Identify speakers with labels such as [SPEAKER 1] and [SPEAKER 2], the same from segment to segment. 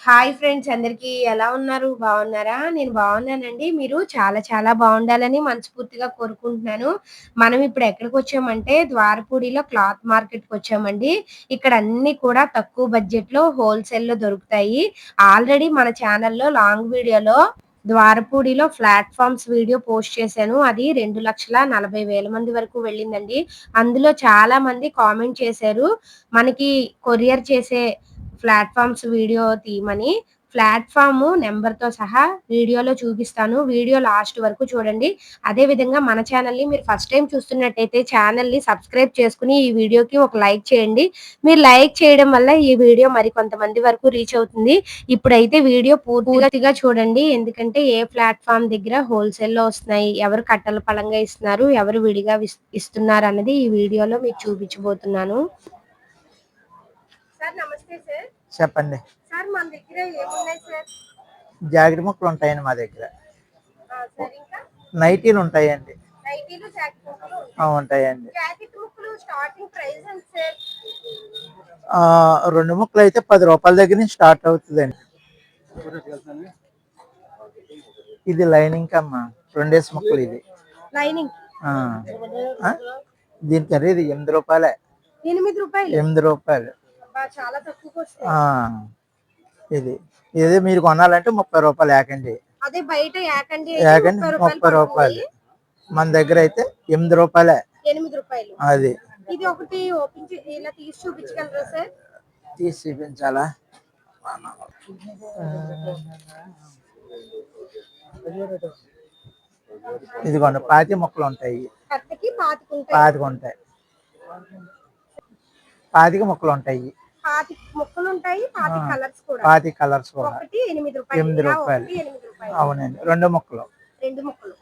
[SPEAKER 1] Hi friends అందరికీ ఎలా ఉన్నారు? బాగున్నారా? నేను బాగున్నానండి. మీరు చాలా చాలా బాగుండాలని మనస్ఫూర్తిగా కోరుకుంటున్నాను. మనం ఇప్పుడు ఎక్కడికొచ్చామంటే ద్వారపూడిలో క్లాత్ మార్కెట్‌కొచ్చామండి. ఇక్కడ అన్నీ కూడా తక్కువ బడ్జెట్‌లో హోల్‌సేల్‌లో దొరుకుతాయి. ఆల్రెడీ మన ఛానల్‌లో లాంగ్ వీడియోలో ద్వారపూడిలో ప్లాట్‌ఫార్మ్స్ వీడియో పోస్ట్ చేశాను. అది 2,40,000 మంది వరకు వెళ్ళిందండి. అందులో చాలా మంది కామెంట్ చేశారు. మనకి కొరియర్ చేసే ప్లాట్‌ఫార్మ్స్ వీడియో తీయమని. ప్లాట్‌ఫార్మ్ నంబర్‌తో సహా వీడియోలో చూపిస్తాను. వీడియో లాస్ట్ వరకు చూడండి. అదే విధంగా మన ఛానెల్‌ని మీరు ఫస్ట్ టైమ్ చూస్తున్నట్టయితే ఛానెల్‌ని సబ్స్క్రైబ్ చేసుకొని ఈ వీడియోకి ఒక లైక్ చేయండి. మీరు లైక్ చేయడం వల్ల ఈ వీడియో మరికొంతమంది వరకు రీచ్ అవుతుంది. ఇప్పుడైతే వీడియో పూర్తిగా చూడండి. ఎందుకంటే ఏ ప్లాట్‌ఫార్మ్ దగ్గర హోల్‌సేల్‌లో వస్తున్నాయి, ఎవరు కట్టల పలంగా ఇస్తున్నారు, ఎవరు విడిగా ఇస్తున్నారన్నది ఈ వీడియోలో మీకు చూపించబోతున్నాను. సార్ నమస్తే సార్.
[SPEAKER 2] చెప్పండి.
[SPEAKER 1] సార్ మన దగ్గర ఏమున్నాయి సార్?
[SPEAKER 2] జాకెట్ ముక్కలు ఉంటాయండి మా దగ్గర.
[SPEAKER 1] సార్ ఇంకా
[SPEAKER 2] నైటీలు ఉంటాయండి.
[SPEAKER 1] నైటీలు, జాకెట్ ముక్కలు ఉంటాయి.
[SPEAKER 2] ఉంటాయండి.
[SPEAKER 1] జాకెట్ ముక్కలు స్టార్టింగ్ ప్రైస్ ఎంత సార్?
[SPEAKER 2] 2 ముక్కలు అయితే రూ. 10 దగ్గర నుంచి స్టార్ట్ అవుతుందండి. ఇది లైనింగ్ అమ్మా, 2 ముక్కలు ఇది.
[SPEAKER 1] లైనింగ్
[SPEAKER 2] ఆ, ఆ, దీని ఖరీదు రూ. 8.
[SPEAKER 1] రూ. 8. చాలా తక్కువకి వస్తాయి.
[SPEAKER 2] ఇది ఇది మీరు కొనాలంటే రూ. 30 ఏకండి.
[SPEAKER 1] అదే బయట ఏకండి
[SPEAKER 2] ఏకండి రూపాయలు. మన దగ్గర అయితే రూ. 8. అది
[SPEAKER 1] ఇది ఒకటి ఓపెన్ ఇలా తీసి చూపించగలరా సార్?
[SPEAKER 2] తీసి చూపించాలా? ఇదిగోండి, 25 ముక్కలు ఉంటాయి.
[SPEAKER 1] కట్టకి
[SPEAKER 2] 25 ఉంటాయి. 25 ముక్కలు ఉంటాయి.
[SPEAKER 1] 25 ముక్కలు ఉంటాయి. 25 కలర్స్ కూడా.
[SPEAKER 2] 25 కలర్స్ కూడా.
[SPEAKER 1] ఒకటి రూ. 8.
[SPEAKER 2] అవునండి, 2 ముక్కలు.
[SPEAKER 1] 2 ముక్కలు.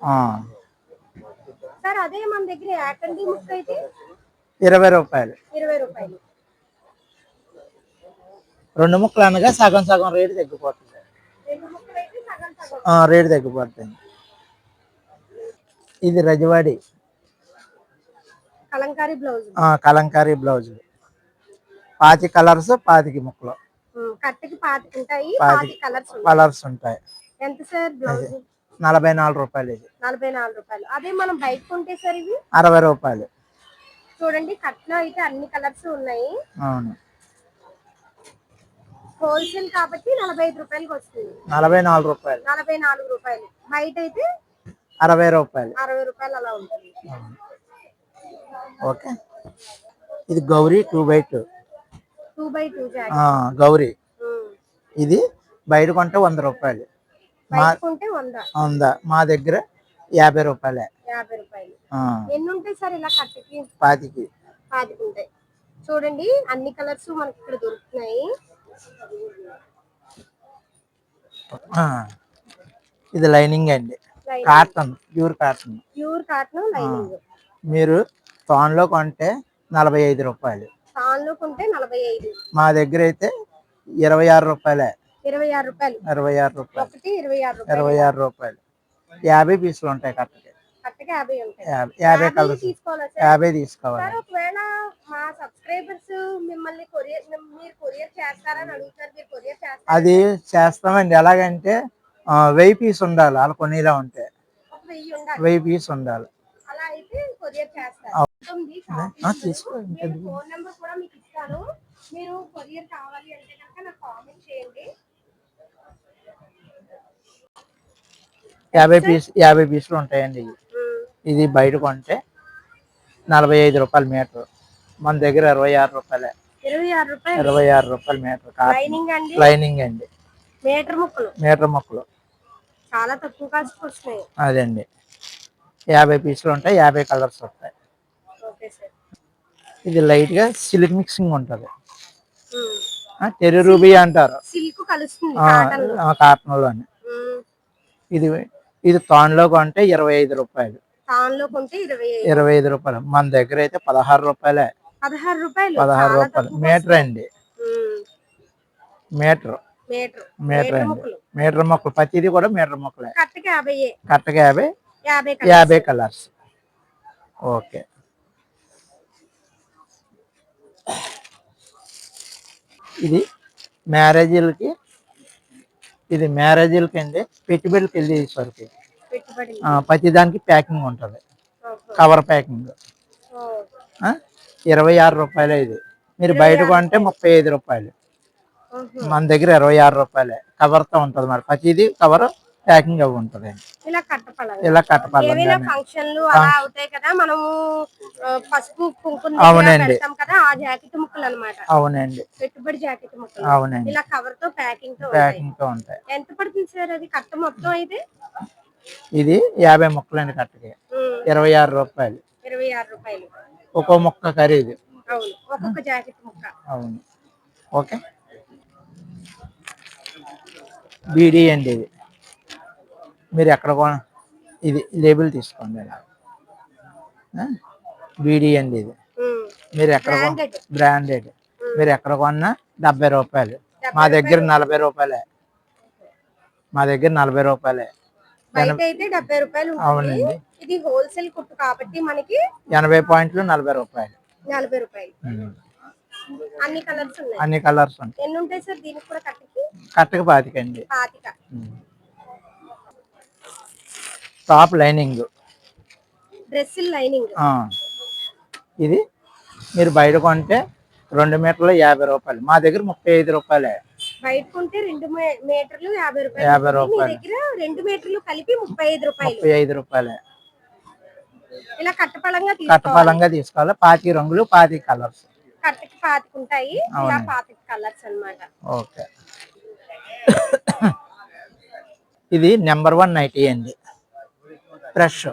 [SPEAKER 1] సార్ అదే మన దగ్గర ఏకండి ముక్క అయితే
[SPEAKER 2] రూ.
[SPEAKER 1] 20.
[SPEAKER 2] 2 ముక్కలు అనగా సగం సగం రేటు తగ్గిపోతుంది.
[SPEAKER 1] 2 ముక్కలు అయితే సగం సగం
[SPEAKER 2] రేటు తగ్గిపోతుంది. ఇది Rajwadi
[SPEAKER 1] Kalamkari blouse.
[SPEAKER 2] Kalamkari blouse 25 colours, 25 ముక్కలు.
[SPEAKER 1] కట్టకి 25 ఉంటాయి. 25
[SPEAKER 2] కలర్స్ ఉంటాయి.
[SPEAKER 1] ఎంత సార్ బ్లౌజ్?
[SPEAKER 2] రూ. 44. ఇది
[SPEAKER 1] రూ. 44. అదే మనం బయట కొంటే సార్ ఇవి
[SPEAKER 2] రూ. 60.
[SPEAKER 1] చూడండి, కట్లో అయితే అన్ని కలర్స్ ఉన్నాయి.
[SPEAKER 2] అవును,
[SPEAKER 1] హోల్సేల్ కాబట్టి రూ. 45 వస్తుంది.
[SPEAKER 2] రూ. 44.
[SPEAKER 1] బయట అయితే
[SPEAKER 2] రూ.
[SPEAKER 1] 60 అలా ఉంటుంది.
[SPEAKER 2] ఓకే. ఇది Gauri 2x2.
[SPEAKER 1] 2x2 jacket.
[SPEAKER 2] Gauri ఇది బయట కొంటే రూ. 100. మా దగ్గర రూ. 50.
[SPEAKER 1] 50. ఎన్ని ఉంటాయి సార్ ఇలా కట్టకి?
[SPEAKER 2] 25
[SPEAKER 1] ఉంటాయి. చూడండి, అన్ని కలర్స్ మనకి ఇక్కడ దొరుకుతున్నాయి.
[SPEAKER 2] ఇది లైనింగ్ అండి, కాటన్, ప్యూర్ కాటన్.
[SPEAKER 1] లైనింగ్
[SPEAKER 2] మీరు తాన్లో కొంటే రూ. 45.
[SPEAKER 1] తాన్లో కొంటే 45.
[SPEAKER 2] మా దగ్గర అయితే రూ. 26.
[SPEAKER 1] రూ. 26. ఒకటి రూ.
[SPEAKER 2] 26. 50 పీసులు ఉంటాయి కట్టకి.
[SPEAKER 1] 50 ఉంటాయి.
[SPEAKER 2] 50 కలర్స్. 50 తీసుకోవాలి.
[SPEAKER 1] ఒకవేళ మా సబ్స్క్రైబర్స్ మిమ్మల్ని మీరు కొరియర్ చేస్తారని అడుగుతారు, మీరు కొరియర్ చేస్తారా?
[SPEAKER 2] అది చేస్తామండి. ఎలాగంటే 1000 పీస్ ఉండాలి. అలా కొనేలా ఉంటే 1000 పీస్ ఉండాలి.
[SPEAKER 1] అలా అయితే కొరియర్ చేస్తారు.
[SPEAKER 2] తీసుకోండి.
[SPEAKER 1] ఫోన్ నెంబర్ కూడా మీకు ఇస్తాను. మీరు కొరియర్ కావాలి అంటే కనుక నాకు కామెంట్ చేయండి.
[SPEAKER 2] 50 పీసులు ఉంటాయండి. ఇది బయట కొంటే రూ. 45 మీటర్. మన దగ్గర రూ. 26. రూ. 26 మీటర్. లైనింగ్ అండి. మీటర్ ముక్కలు
[SPEAKER 1] చాలా తక్కువ కాస్ట్ వస్తాయి.
[SPEAKER 2] అదండి, 50 పీసులు ఉంటాయి. 50 కలర్స్ వస్తాయి. ఇది లైట్ గా సిల్క్ మిక్సింగ్ ఉంటది. టెర్రీ రూబీ అంటారు.
[SPEAKER 1] సిల్క్ కలుస్తుంది
[SPEAKER 2] కాటన్ లోని. ఇది తాన్లో కొంటే రూ. 25.
[SPEAKER 1] తాన్లో కొంటే రూ.
[SPEAKER 2] 25. మన దగ్గర అయితే రూ. 16. రూ. 16 మీటర్ అండి. మీటర్ అండి. మీటర్ మొక్కలు ప్రతిదీ కూడా మీటర్ మొక్కలే. కట్టకి 50 కలర్స్. ఓకే. ఇది మ్యారేజీలకి ఇది మ్యారేజీలకి అండి, పెట్టుబడులకి వెళ్ళి వరకు
[SPEAKER 1] పెట్టుబడి.
[SPEAKER 2] ప్రతి దానికి ప్యాకింగ్ ఉంటుంది,
[SPEAKER 1] ఓహో.
[SPEAKER 2] Cover packing.
[SPEAKER 1] ఓ.
[SPEAKER 2] 26 రూపాయలే ఇది. మీరు బయట కొంటే 35 రూపాయలు,
[SPEAKER 1] ఓహో.
[SPEAKER 2] మన దగ్గర 26 రూపాయలే. కవర్తో ఉంటుంది మరి, ప్రతిదీ కవర్ ప్యాకింగ్ అవి ఉంటుంది.
[SPEAKER 1] ఇలా కట్టపలంగా.
[SPEAKER 2] ఇలా కట్టపలంగా
[SPEAKER 1] ఏవైనా ఫంక్షన్లు అలా అవుతాయి కదా, మనము పసుపు కుంకుమ దగ్గర
[SPEAKER 2] అవునండి,
[SPEAKER 1] పెడతాం కదా, ఆ జాకెట్ ముక్కలు అన్నమాట.
[SPEAKER 2] అవునండి,
[SPEAKER 1] పెట్టుబడి జాకెట్ ముక్కలు.
[SPEAKER 2] అవునండి,
[SPEAKER 1] ఇలా కవర్ తో ప్యాకింగ్ తో
[SPEAKER 2] ప్యాకింగ్ తో ఉంటాయి.
[SPEAKER 1] ఎంత పడుతుంది సార్ అది కట్ట మొత్తం అయితే?
[SPEAKER 2] ఇది 50 ముక్కలండి కట్టకి, 26 రూపాయలు.
[SPEAKER 1] 26 రూపాయలు
[SPEAKER 2] ఒక్కో ముక్క ఖరీదు.
[SPEAKER 1] అవును, ఒక్కొక్క జాకెట్ ముక్క.
[SPEAKER 2] అవును. ఓకే. బీడీ అండి ఇది. మీరు ఎక్కడ ఇది లేబుల్ తీసుకోండి ఇలా. బీడీ అండి ఇది. మీరు ఎక్కడ బ్రాండెడ్, మీరు ఎక్కడ కొన్నా 70 రూపాయలు. మా దగ్గర 40 రూపాయలే. మా దగ్గర 40 రూపాయలే.
[SPEAKER 1] బయట అయితే 70 రూపాయలు. అవునండి. ఇది హోల్సేల్ కుట్టు కాబట్టి మనకి
[SPEAKER 2] 80 పాయింట్లు 40 రూపాయలు.
[SPEAKER 1] 40 రూపాయలు. అన్ని కలర్స్ ఉన్నాయి.
[SPEAKER 2] అన్ని కలర్స్ ఉంటాయి.
[SPEAKER 1] ఎన్ని ఉంటాయి సార్ దీనికి కూడా కట్టకి?
[SPEAKER 2] కట్టకి 25 అండి.
[SPEAKER 1] 25.
[SPEAKER 2] Top lining,
[SPEAKER 1] dress lining.
[SPEAKER 2] ఇది మీరు బయట కొంటే 2 మీటర్లు 50 రూపాయలు, మా దగ్గర 35 రూపాయలే.
[SPEAKER 1] బయట కొంటే 2 మీటర్లు 50 రూపాయలు.
[SPEAKER 2] 50 రూపాయలు.
[SPEAKER 1] మీ దగ్గర 2 మీటర్లు కలిపి 35 రూపాయలు.
[SPEAKER 2] 35 రూపాయలే.
[SPEAKER 1] ఇలా కట్టపలంగా
[SPEAKER 2] తీసుకోవాలి. 25 రంగులు, 25 కలర్స్.
[SPEAKER 1] కట్టకి 25 ఉంటాయి. ఇలా 25 కలర్స్ అన్నమాట.
[SPEAKER 2] ఓకే. ఇది నెంబర్ 1 నైటీ అండి, ఫ్రెష్.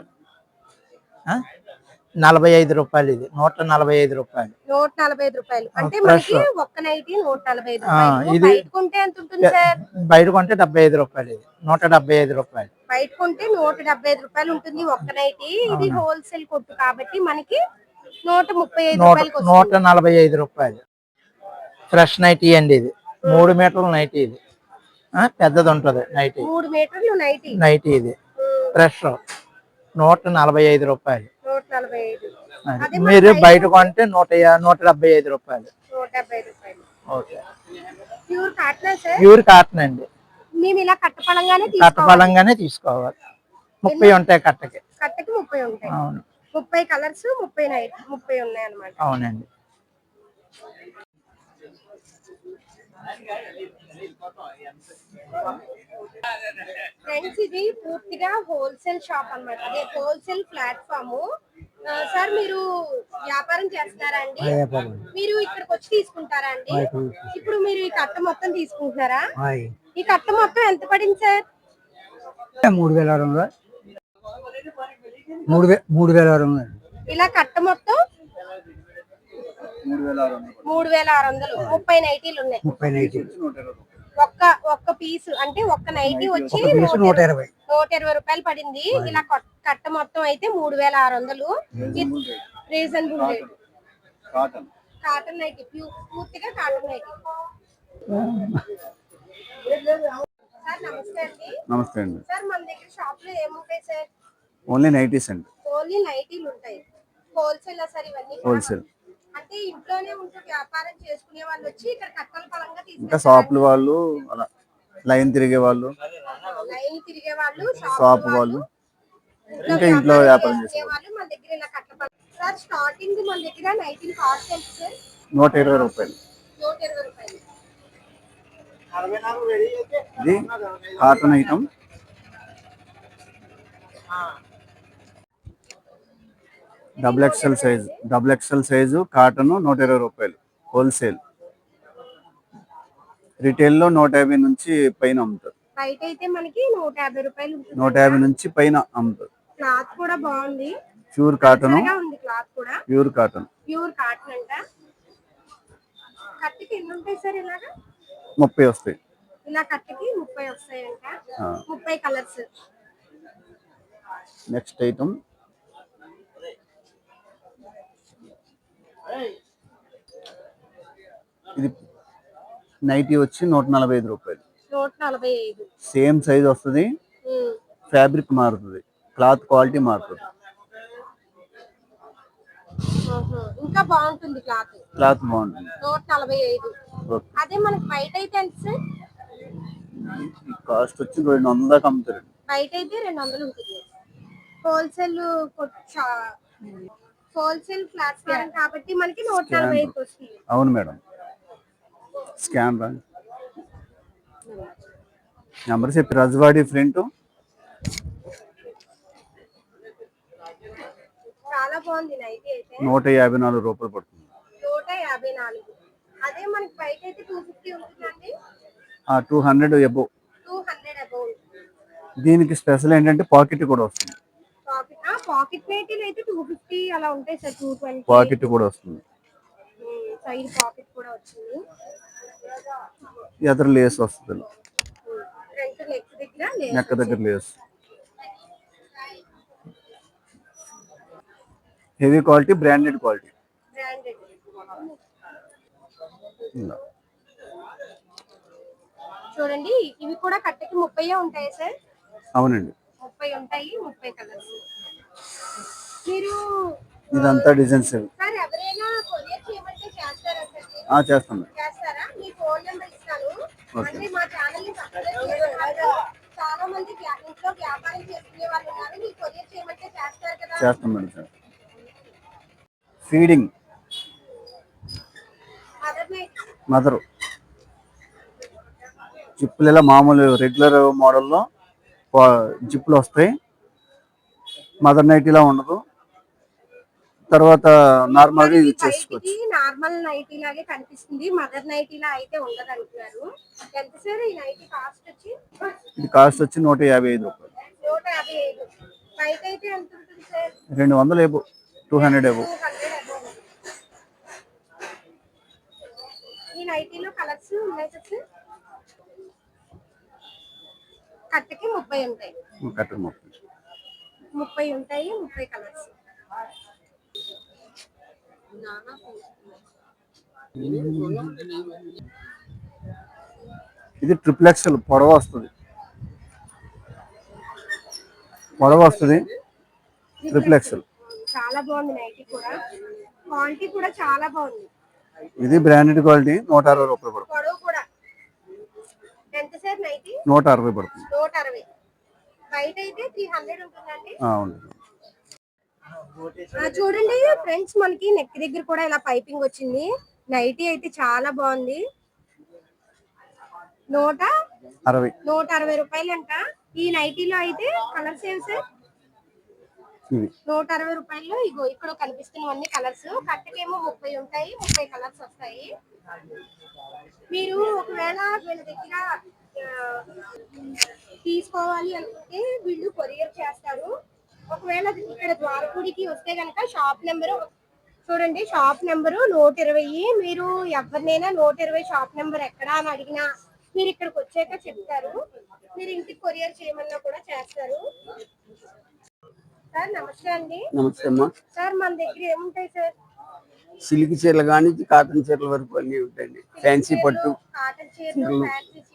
[SPEAKER 2] 45 రూపాయలు. ఇది 145 రూపాయలు.
[SPEAKER 1] 145 రూపాయలు అంటే మనకి ఒక్క నైటీ 145 రూపాయలు.
[SPEAKER 2] ఇది
[SPEAKER 1] బయట కొంటే ఎంత ఉంటుంది సార్?
[SPEAKER 2] బయట కొంటే 75 రూపాయలు. ఇది 175 రూపాయలు.
[SPEAKER 1] బయట కొంటే 175 రూపాయలు ఉంటుంది ఒక్క నైటీ. ఇది హోల్సేల్ కొట్టు కాబట్టి మనకి 135 రూపాయలకి వస్తుంది.
[SPEAKER 2] 145 రూపాయలు. ఫ్రెష్ నైటీ అండి ఇది. 3 మీటర్ల నైటీ ఇది. పెద్దది ఉంటుంది నైటీ.
[SPEAKER 1] 3 మీటర్లు
[SPEAKER 2] నైటీ ఇది ఫ్రెష్. 145 రూపాయలు.
[SPEAKER 1] 145.
[SPEAKER 2] మీరు బయట కొంటే 175 రూపాయలు.
[SPEAKER 1] 175 రూపాయలు.
[SPEAKER 2] Okay.
[SPEAKER 1] Pure cotton sir?
[SPEAKER 2] Pure cotton అండి.
[SPEAKER 1] మేము ఇలా
[SPEAKER 2] కట్టపలంగానే తీసుకోవాలి. 30 ఉంటాయి కట్టకి.
[SPEAKER 1] 30 ఉంటాయి.
[SPEAKER 2] అవును.
[SPEAKER 1] 30 కలర్స్, 30 నైట్ 30 ఉన్నాయి అన్నమాట.
[SPEAKER 2] అవునండి.
[SPEAKER 1] ఫ్రెండ్స్, ఇది పూర్తిగా హోల్సేల్ షాప్ అన్నమాట. అదే హోల్సేల్ ప్లాట్ఫామ్. సార్ మీరు వ్యాపారం చేస్తున్నారా అండి? మీరు ఇక్కడికి వచ్చి తీసుకుంటారా అండి? ఇప్పుడు మీరు ఈ కట్ట మొత్తం తీసుకుంటున్నారా? ఈ కట్ట మొత్తం ఎంత పడింది సార్?
[SPEAKER 3] 3600.
[SPEAKER 1] ఇలా కట్ట మొత్తం 3600. 30 నైటీలు ఉన్నాయి. ఒక్క పీస్ అంటే ఒక్క నైటీ వచ్చి 120 రూపాయలు పడింది. ఇలా కట్ట మొత్తం అయితే 3600. Reasonable rate. కాటన్ నైటీ, పూర్తిగా కాటన్ నైటీ. సార్ నమస్తే అండి.
[SPEAKER 3] నమస్తే అండి.
[SPEAKER 1] సార్ మన దగ్గర షాప్ లో ఏముంటాయి సార్?
[SPEAKER 3] ఓన్లీ నైటీస్ అండి.
[SPEAKER 1] ఓన్లీ నైటీలు ఉంటాయి. హోల్సేల్ సార్ ఇవన్నీ?
[SPEAKER 3] హోల్సేల్.
[SPEAKER 1] అంటే ఇంట్లోనే ఉంటూ వ్యాపారం చేసుకునే వాళ్ళు వచ్చి ఇక్కడ కట్టల పరంగా
[SPEAKER 3] ఇంకా షాపుల వాళ్ళు, అలా లైన్ తిరిగే వాళ్ళు, షాప్ వాళ్ళు, ఇంకా ఇంట్లో వ్యాపారం చేసే వాళ్ళు
[SPEAKER 1] మన దగ్గర ఇలా కట్టపల. సార్ స్టార్టింగ్ మన దగ్గర నైటీలు కాస్ట్ ఎంత సార్?
[SPEAKER 3] 120 రూపాయలు.
[SPEAKER 1] 120 రూపాయలు.
[SPEAKER 3] ఇది cotton item. Double XL size cotton 120 రూపాయలు హోల్సేల్. రిటైల్ లో 150 నుంచి పైన అమ్ముతారు.
[SPEAKER 1] బయట అయితే మనకి 150 రూపాయలు.
[SPEAKER 3] 150 నుంచి పైన అమ్ముతారు.
[SPEAKER 1] క్లాత్ కూడా బాగుంది.
[SPEAKER 3] Pure cotton.
[SPEAKER 1] క్లాత్ కూడా
[SPEAKER 3] ప్యూర్ కాటన్
[SPEAKER 1] అంట. కట్టకి ఎన్ని ఉంటాయి సార్? ఇలాగా
[SPEAKER 3] 30 వస్తాయి.
[SPEAKER 1] ఇలా కట్టకి 30 వస్తాయంట. 30 కలర్స్.
[SPEAKER 3] నెక్స్ట్ ఐటమ్ ఇది నైటీ వచ్చి 145 రూపాయలు.
[SPEAKER 1] 145.
[SPEAKER 3] సేమ్ సైజ్ వస్తుంది. ఫ్యాబ్రిక్ మారుతుంది, క్లాత్ క్వాలిటీ మారుతుంది.
[SPEAKER 1] ఇంకా బాగుంటుంది
[SPEAKER 3] క్లాత్ బాగుంటుంది.
[SPEAKER 1] 145. అదే మనకి బయట అయితే ఎంత సార్?
[SPEAKER 3] కాస్ట్ వచ్చి 200 దాకా అమ్ముతారండి.
[SPEAKER 1] బయట అయితే 200 ఉంటుంది. హోల్సేల్ హోల్సేల్ ప్లాట్ఫారం కాబట్టి మనకి 145 వస్తుంది.
[SPEAKER 3] అవును మేడం. స్కాన్ రా నెంబర్ చెప్పి రజవాడి ఫ్రంట్
[SPEAKER 1] చాలా బాగుంది నైటీ అయితే.
[SPEAKER 3] 154 రూపాయలు పడుతుంది.
[SPEAKER 1] 154. అదే మనకి బయట అయితే 250 ఉంటుందండి.
[SPEAKER 3] 200 అబౌవ్.
[SPEAKER 1] 200 అబౌవ్.
[SPEAKER 3] దీనికి స్పెషల్ ఏంటంటే పాకెట్ కూడా వస్తుంది.
[SPEAKER 1] పాకెట్ నైటీలు అయితే 250 అలా ఉంటాయి సార్. 220
[SPEAKER 3] పాకెట్ కూడా వస్తుంది.
[SPEAKER 1] సైడ్ పాకెట్ కూడా వచ్చింది.
[SPEAKER 3] ఎదర లేస్ వస్తుంది.
[SPEAKER 1] ఫ్రంట్
[SPEAKER 3] నెక్ దగ్గర lace. Heavy quality, branded quality.
[SPEAKER 1] చూడండి ఇవి కూడా కట్టకి 30 ఉంటాయి సార్.
[SPEAKER 3] అవునండి.
[SPEAKER 1] 30 ఉంటాయి. 30 కలర్స్. మీరు
[SPEAKER 3] ఇదంతా డిజైన్స్
[SPEAKER 1] సార్ ఎవరైనా కొరియర్ చేయమంటే చేస్తారా సార్?
[SPEAKER 3] చేస్తాను.
[SPEAKER 1] చేస్తారా? మీ ఫోన్ నెంబర్ ఇస్తాను. అంటే మా ఛానల్ ని సబ్స్క్రైబ్ చేసుకోవాలి. చాలా మంది ఇంట్లో వ్యాపారం చేసుకునే వాళ్ళు ఉన్నారు. మీ కొరియర్ చేయమంటే చేస్తారు కదా?
[SPEAKER 3] చేస్తాం మేడం. సార్ ఫీడింగ్ మదర్ జిప్పులు ఇలా మామూలు రెగ్యులర్ మోడల్లో జిప్పులు వస్తాయి. మదర్ నైట్ ఇలా ఉండదు. తర్వాత నార్మల్ గా యూజ్ చేసుకోవచ్చు.
[SPEAKER 1] నార్మల్ నైటీ లాగే కనిపిస్తుంది. మదర్ నైటీ లా అయితే ఉండదు అంటున్నారు. ఎంత సార్ ఈ నైటీ కాస్ట్ వచ్చి?
[SPEAKER 3] ఇది కాస్ట్ వచ్చి 155 రూపాయలు.
[SPEAKER 1] 155. బయట అయితే ఎంత ఉంటుంది సార్?
[SPEAKER 3] 200 above, 200 above.
[SPEAKER 1] ఈ నైటీలో కలర్స్ ఉన్నాయి సార్. కట్టకి 30 ఉంటాయి.
[SPEAKER 3] కట్టకి
[SPEAKER 1] 30 ఉంటాయి. 30 కలర్స్.
[SPEAKER 3] ఇది ట్రిపుల్ ఎక్స్ఎల్ పొడవ వస్తుంది. ట్రిపుల్ ఎక్స్ఎల్
[SPEAKER 1] చాలా బాగుంది. నైటీ కూడా క్వాలిటీ కూడా చాలా బాగుంది.
[SPEAKER 3] ఇది బ్రాండెడ్ క్వాలిటీ. 160 రూపాయలు పడుతుంది.
[SPEAKER 1] పొడవు కూడా ఎంత సార్ నైటీ?
[SPEAKER 3] 160 పడుతుంది.
[SPEAKER 1] 160. బయట అయితే 300 ఉంటుందండి.
[SPEAKER 3] అవును.
[SPEAKER 1] చూడండి ఫ్రెండ్స్, మనకి నెక్ దగ్గర కూడా ఇలా పైపింగ్ వచ్చింది. నైటీ అయితే చాలా బాగుంది. 160 రూపాయలు అంట. ఈ నైటీలో అయితే కలర్స్ ఏవి సార్? 160 రూపాయలు. ఇగో ఇక్కడ కనిపిస్తున్నవన్నీ కలర్స్. కట్టకేమో 30 ఉంటాయి. 30 కలర్స్ వస్తాయి. మీరు ఒకవేళ వీళ్ళ దగ్గర తీసుకోవాలి అనుకుంటే వీళ్ళు కొరియర్ చేస్తారు. ఒకవేళ ఇక్కడ ద్వారపూడికి వస్తే కనుక షాప్ నెంబరు చూడండి. Shop number 120. మీరు ఎవరినైనా 120 షాప్ నెంబర్ ఎక్కడా అని అడిగినా మీరు ఇక్కడికి వచ్చాక చెప్తారు. మీరు ఇంటికి కొరియర్ చేయమన్నా కూడా చేస్తారు. సార్ నమస్తే అండి.
[SPEAKER 4] నమస్తే అమ్మా.
[SPEAKER 1] సార్ మన దగ్గర ఏముంటాయి సార్?
[SPEAKER 4] సిల్క్ చీరలు కానీ కాటన్ చీరల వరకు అన్ని ఉంటాయండి. ఫ్యాన్సీ పట్టు,
[SPEAKER 1] కాటన్ చీరలు,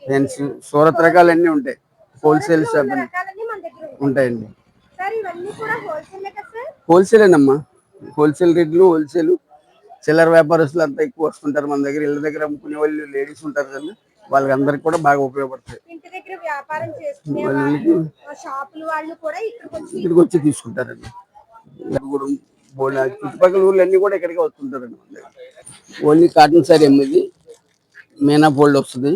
[SPEAKER 4] ఫ్యాన్సీ సూరత్ రకాలు అన్ని ఉంటాయి. హోల్సేల్ షాప్
[SPEAKER 1] రకాలన్నీ మన దగ్గర
[SPEAKER 4] ఉంటాయండి.
[SPEAKER 1] సార్ ఇవన్నీ కూడా హోల్సేల్ కదా సార్?
[SPEAKER 4] హోల్సేలేనమ్మా. హోల్సేల్ రేట్లు, హోల్సేల్. చిల్లర వ్యాపారస్తులు అంతా ఎక్కువ వస్తుంటారు మన దగ్గర. ఇళ్ళ దగ్గర అమ్ముకునే వాళ్ళు లేడీస్ ఉంటారు కదా, వాళ్ళందరికీ కూడా బాగా ఉపయోగపడతాయి.
[SPEAKER 1] ఇంటి దగ్గర వ్యాపారం చేసుకునే వాళ్ళు, షాపుల వాళ్ళు కూడా
[SPEAKER 4] ఇక్కడికి వచ్చి తీసుకుంటారండి. చుట్టుపక్కల ఊర్లు అన్ని కూడా ఇక్కడికి వస్తుంటారండి. ఓన్లీ కాటన్ శారీ అమ్మేది. మీనా ఫోల్డ్ వస్తుంది.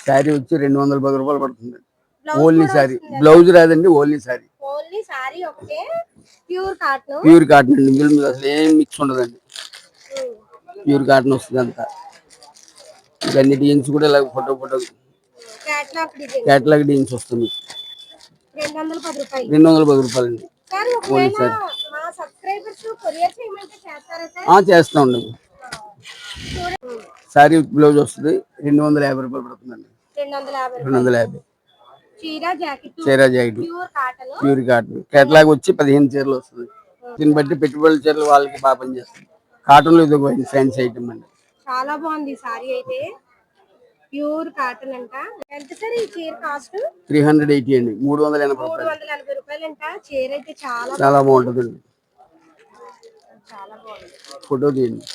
[SPEAKER 4] శారీ వచ్చి 210 రూపాయలు పడుతుంది. ఓన్లీ శారీ, బ్లౌజ్ రాదండి. ఓన్లీ శారీ. ప్యూర్ కాటన్ అండి. ఇందులో మీద అసలు ఏం మిక్స్ ఉండదండి. ప్యూర్ కాటన్ వస్తుంది అంతా. ఇవన్నీ డిజైన్స్ కూడా ఇలా ఫోటో క్యాటలాగ్ డిజైన్స్ వస్తుంది. 210 రూపాయలు అండి. ఓన్లీ శారీ. చేస్తామండి. శారీ బ్లౌజ్ వస్తుంది. 250 రూపాయలు పడుతుందండి. 250. చీర జాకెట్ ప్యూర్ కాటన్. కేటలాగ్ వచ్చి 15 చీరలు వస్తుంది. దీన్ని బట్టి పెట్టుబడుల చీరలు వాళ్ళకి బాగా పనిచేస్తుంది. కాటన్ లో ఇది ఒక ఫ్యాన్సీ ఐటమ్ అండి.
[SPEAKER 1] చాలా బాగుంది సారీ అయితే. ప్యూర్ కాటన్ అంట. ఎంత సార్ ఈ చీర కాస్ట్?
[SPEAKER 4] 380 అండి. 380
[SPEAKER 1] రూపాయలు అంట. చీర అయితే
[SPEAKER 4] చాలా బాగుంటుందండి.
[SPEAKER 1] చాలా బాగుంది.
[SPEAKER 4] ఫోటో తీయండి.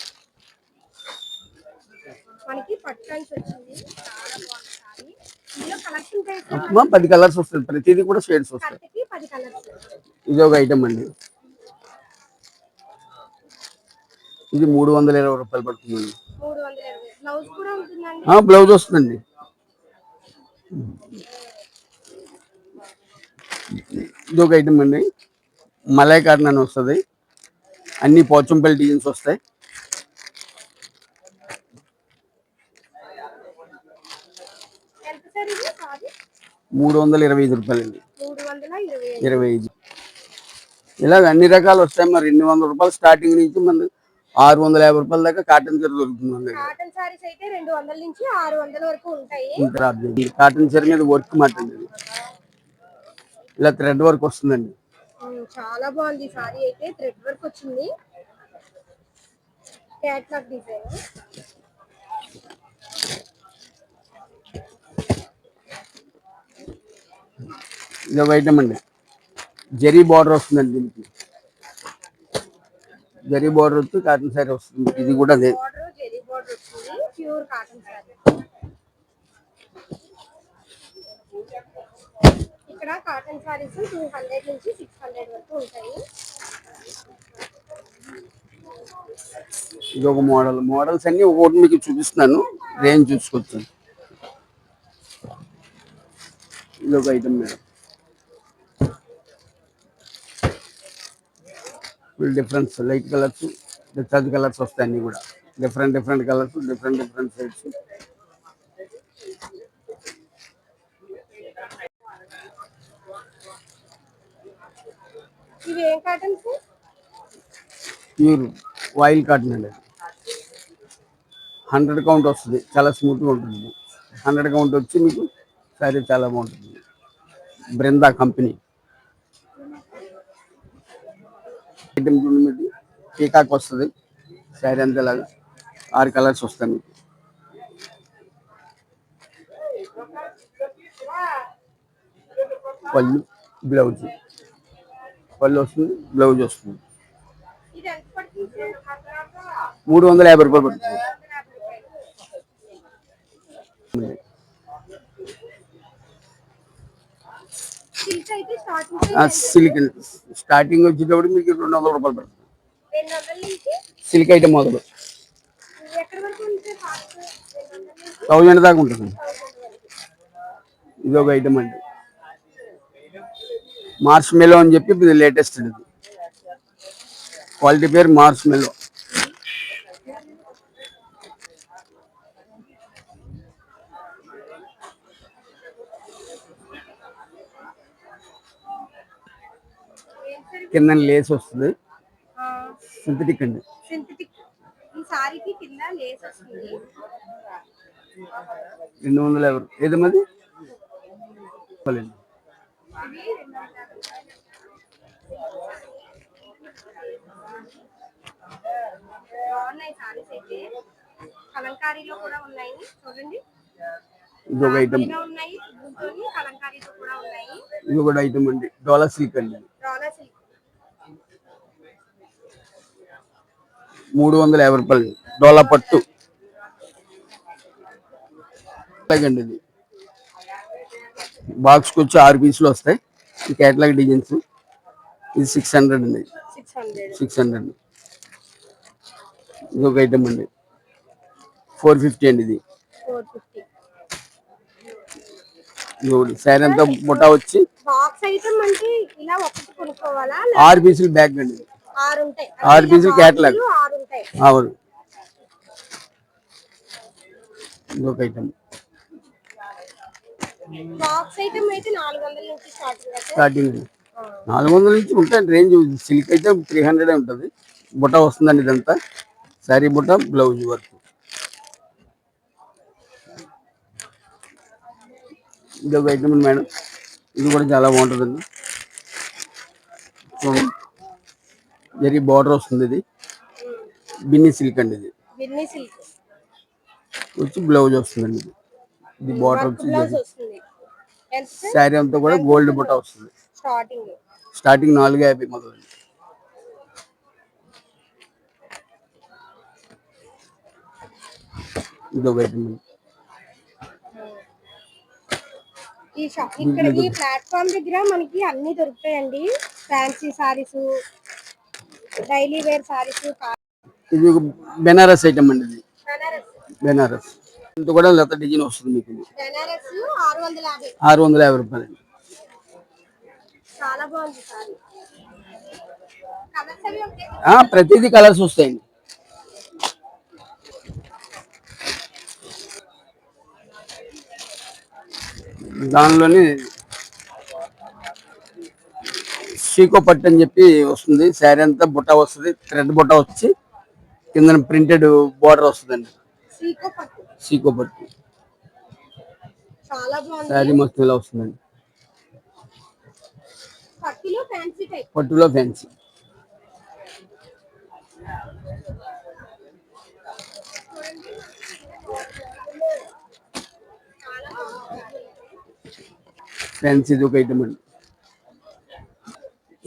[SPEAKER 1] మనకి పట్టు వచ్చింది. చాలా బాగుంది సారీ. కలర్స్ ఉంటాయి సార్.
[SPEAKER 4] అమ్మా 10 కలర్స్ వస్తాయి, ప్రతిదీ కూడా షేడ్స్ వస్తాయి.
[SPEAKER 1] కరెక్ట్‌కి 10 కలర్స్.
[SPEAKER 4] ఇది ఒక ఐటమ్ అండి, ఇది 320 రూపాయలు పడుతుందండి.
[SPEAKER 1] 320. బ్లౌజ్ కూడా ఉంటుందండి.
[SPEAKER 4] బ్లౌజ్ వస్తుందండి. ఇది ఒక ఐటమ్ అండి, మలై కాటన్ అని వస్తుంది, అన్ని పోచంపల్లి డిజైన్స్ వస్తాయి.
[SPEAKER 1] ఎంత సార్ ఇది? సారీ
[SPEAKER 4] 325 రూపాయలండి.
[SPEAKER 1] 325.
[SPEAKER 4] ఇలాగ అన్ని రకాలు వస్తాయి. మరి 200 రూపాయలు స్టార్టింగ్ నుంచి మన 650 రూపాయల దాకా కాటన్ చీర దొరుకుతుంది మన దగ్గర.
[SPEAKER 1] కాటన్ సారీస్ అయితే 200 నుంచి 600 వరకు ఉంటాయి.
[SPEAKER 4] కాటన్ చీర మీద వర్క్ మాట్లాడి ఇలా థ్రెడ్ వర్క్ వస్తుందండి.
[SPEAKER 1] చాలా బాగుంది ఈ సారీ అయితే, థ్రెడ్ వర్క్ వచ్చింది, క్యాట్లాగ్ డిజైన్.
[SPEAKER 4] ఇది ఒక ఐటమ్ అండి, జరీ బార్డర్ వస్తుందండి, దీనికి జరీ బార్డర్ వచ్చి కాటన్ సారీ వస్తుంది. ఇది కూడా అదే
[SPEAKER 1] బార్డర్, జరీ బార్డర్ వచ్చింది, ప్యూర్ కాటన్ సారీ. ఇక్కడ కాటన్ సారీస్ 200 నుంచి 600 వరకు ఉంటాయి.
[SPEAKER 4] ఇది ఒక మోడల్స్ అన్ని ఒకటి మీకు చూపిస్తున్నాను, రేంజ్ చూసుకోవచ్చు. ఇది ఒక item madam, full difference, light colours, different colours వస్తాయి, అన్ని కూడా డిఫరెంట్ కలర్స్, డిఫరెంట్ సైడ్స్.
[SPEAKER 1] ఇవి ఏం cotton sir?
[SPEAKER 4] Pure oil cotton అండి, 100 కౌంట్ వస్తుంది, చాలా స్మూత్గా ఉంటుంది. 100 కౌంట్ వచ్చి మీకు సారీ చాలా బాగుంటుంది. బృందా కంపెనీ ఐటమ్ చూడండి, పీకాక్ వస్తుంది, శారీ అంతేలాగా 6 కలర్స్ వస్తాయి మీకు. పళ్ళు, బ్లౌజ్, పళ్ళు వస్తుంది, బ్లౌజ్ వస్తుంది.
[SPEAKER 1] ఇది ఎంత పడుతుంది సార్?
[SPEAKER 4] 350 రూపాయలు పడుతుంది.
[SPEAKER 1] సిల్క్ అయితే
[SPEAKER 4] సిల్క్ స్టార్టింగ్ వచ్చేటప్పుడు మీకు 200 రూపాయలు పడుతుంది.
[SPEAKER 1] 200 నుంచి
[SPEAKER 4] సిల్క్ ఐటమ్ మొదలు
[SPEAKER 1] ఎక్కడి వరకు ఉంటుంది కాస్ట్?
[SPEAKER 4] 1000 దాకా ఉంటుంది. ఇది ఒక ఐటమ్ అండి, మార్చ్ మెలో అని చెప్పి ఇది లేటెస్ట్ అండి, క్వాలిటీ పేరు మార్చ్ మెలో. కింద లేస్ వస్తుంది, సింథటిక్ అండి.
[SPEAKER 1] సింథటిక్. ఈ సారీకి కింద లేస్ వస్తుంది.
[SPEAKER 4] 250 ఏదమ్మది పర్లేదు.
[SPEAKER 1] బాగున్నాయి సారీస్ అయితే, కలంకారీలో కూడా ఉన్నాయి చూడండి.
[SPEAKER 4] ఇది ఒక ఐటమ్,
[SPEAKER 1] ఉన్నాయి కలంకారీలో కూడా ఉన్నాయి.
[SPEAKER 4] ఇది ఒక ఐటమ్ అండి, డోలా సిల్క్ అండి,
[SPEAKER 1] డోలా సిల్క్
[SPEAKER 4] 350 రూపాయలు. డోలా పట్టు అండి, ఇది బాక్స్కి వచ్చి 6 పీసులు వస్తాయి. ఈ కేటలాగ్ డిజైన్స్, ఇది 600 అండి, 600. ఇది ఒక ఐటమ్ అండి, 450 అండి. ఇది
[SPEAKER 1] 450.
[SPEAKER 4] శారీ అంతా బుటా వచ్చి
[SPEAKER 1] బాక్స్ ఐటమ్ అంటే ఇలా ఒకటి కొనుక్కోవాలా?
[SPEAKER 4] 6 పీసులు బ్యాగ్ అండి,
[SPEAKER 1] 6 ఉంటాయి.
[SPEAKER 4] 6 పీసులు కేటలాగ్.
[SPEAKER 1] 6 ఉంటాయి.
[SPEAKER 4] అవును, ఇది ఒక ఐటమ్.
[SPEAKER 1] బాక్స్ ఐటమ్ అయితే 400 నుంచి
[SPEAKER 4] స్టార్టింగ్ 400 నుంచి ఉంటాయి రేంజ్. సిల్క్ అయితే 300 ఉంటుంది. బుట్ట వస్తుందండి, ఇదంతా శారీ బుట్ట, బ్లౌజ్ వర్క్. ఇది ఒక ఐటమ్ మేడం, ఇది కూడా చాలా బాగుంటుందండి. జరీ బార్డర్ వస్తుంది, ఇది బిన్నీ సిల్క్ అండి, ఇది
[SPEAKER 1] బిన్నీ సిల్క్
[SPEAKER 4] వచ్చి బ్లౌజ్ వస్తుందండి. ఇది బార్డర్ వచ్చి శారీ అంతా కూడా గోల్డ్ బుట్ట వస్తుంది. స్టార్టింగ్ 450 మొదలు. ఇది ఒక ఐటమ్,
[SPEAKER 1] ఈ షాప్ ఇక్కడ ఈ ప్లాట్ఫామ్ దగ్గర మనకి అన్ని దొరుకుతాయండి. Fancy saris, daily wear saris.
[SPEAKER 4] ఇది ఒక బెనారస్ ఐటమ్ అండి. ఇది బెనారస్ ఇంత కూడా లత డిజైన్ వస్తుంది మీకు. ఇది
[SPEAKER 1] బెనారస్ 650.
[SPEAKER 4] 650 రూపాయలు అండి.
[SPEAKER 1] చాలా బాగుంది సారీ. కలర్స్ అవి ఉంటాయి.
[SPEAKER 4] ప్రతిదీ కలర్స్ వస్తాయండి. దానిలోని షీకో పట్టు అని చెప్పి వస్తుంది. శారీ అంతా బుట్ట వస్తుంది, థ్రెడ్ బుట్ట వచ్చి కింద ప్రింటెడ్ బోర్డర్ వస్తుందండి. షీకో పట్టు
[SPEAKER 1] చాలా బాగుంది.
[SPEAKER 4] శారీ మొత్తం ఇలా వస్తుందండి.
[SPEAKER 1] పట్టులో ఫ్యాన్సీ టైప్.
[SPEAKER 4] పట్టులో ఫ్యాన్సీ. ఫ్యాన్సీ ఇది ఒక ఐటమ్ అండి.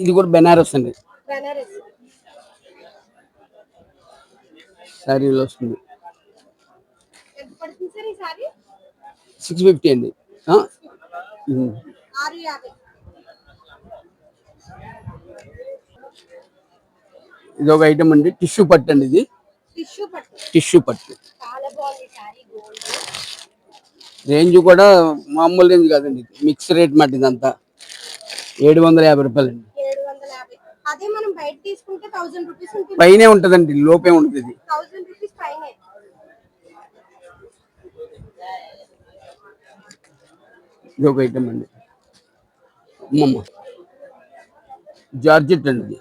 [SPEAKER 4] ఇది కూడా బెనారస్ అండి.
[SPEAKER 1] బెనారస్
[SPEAKER 4] శారీలో వస్తుంది.
[SPEAKER 1] ఎంత పడుతుంది సార్ ఈ సారీ?
[SPEAKER 4] 650 అండి.
[SPEAKER 1] 650.
[SPEAKER 4] ఇది ఒక ఐటమ్ అండి. టిష్యూ పట్టు అండి. ఇది టిష్యూ పట్టు.
[SPEAKER 1] చాలా బాగుంది సారీ. గోల్డ్
[SPEAKER 4] రేంజ్ కూడా మామూలు రేంజ్ కాదండి. మిక్స్ రేట్ మాట ఇదంతా 750 రూపాయలు అండి.
[SPEAKER 1] 750. అదే మనం బయట తీసుకుంటే 1000 రూపీస్ ఉంటుంది.
[SPEAKER 4] పైనే ఉంటదండి, లోపే ఉంటుంది. ఇది
[SPEAKER 1] 1000 రూపీస్ పైనే.
[SPEAKER 4] ఇది ఒక ఐటమ్ అండి. అమ్మమ్మ జార్జెట్ అండి. ఇది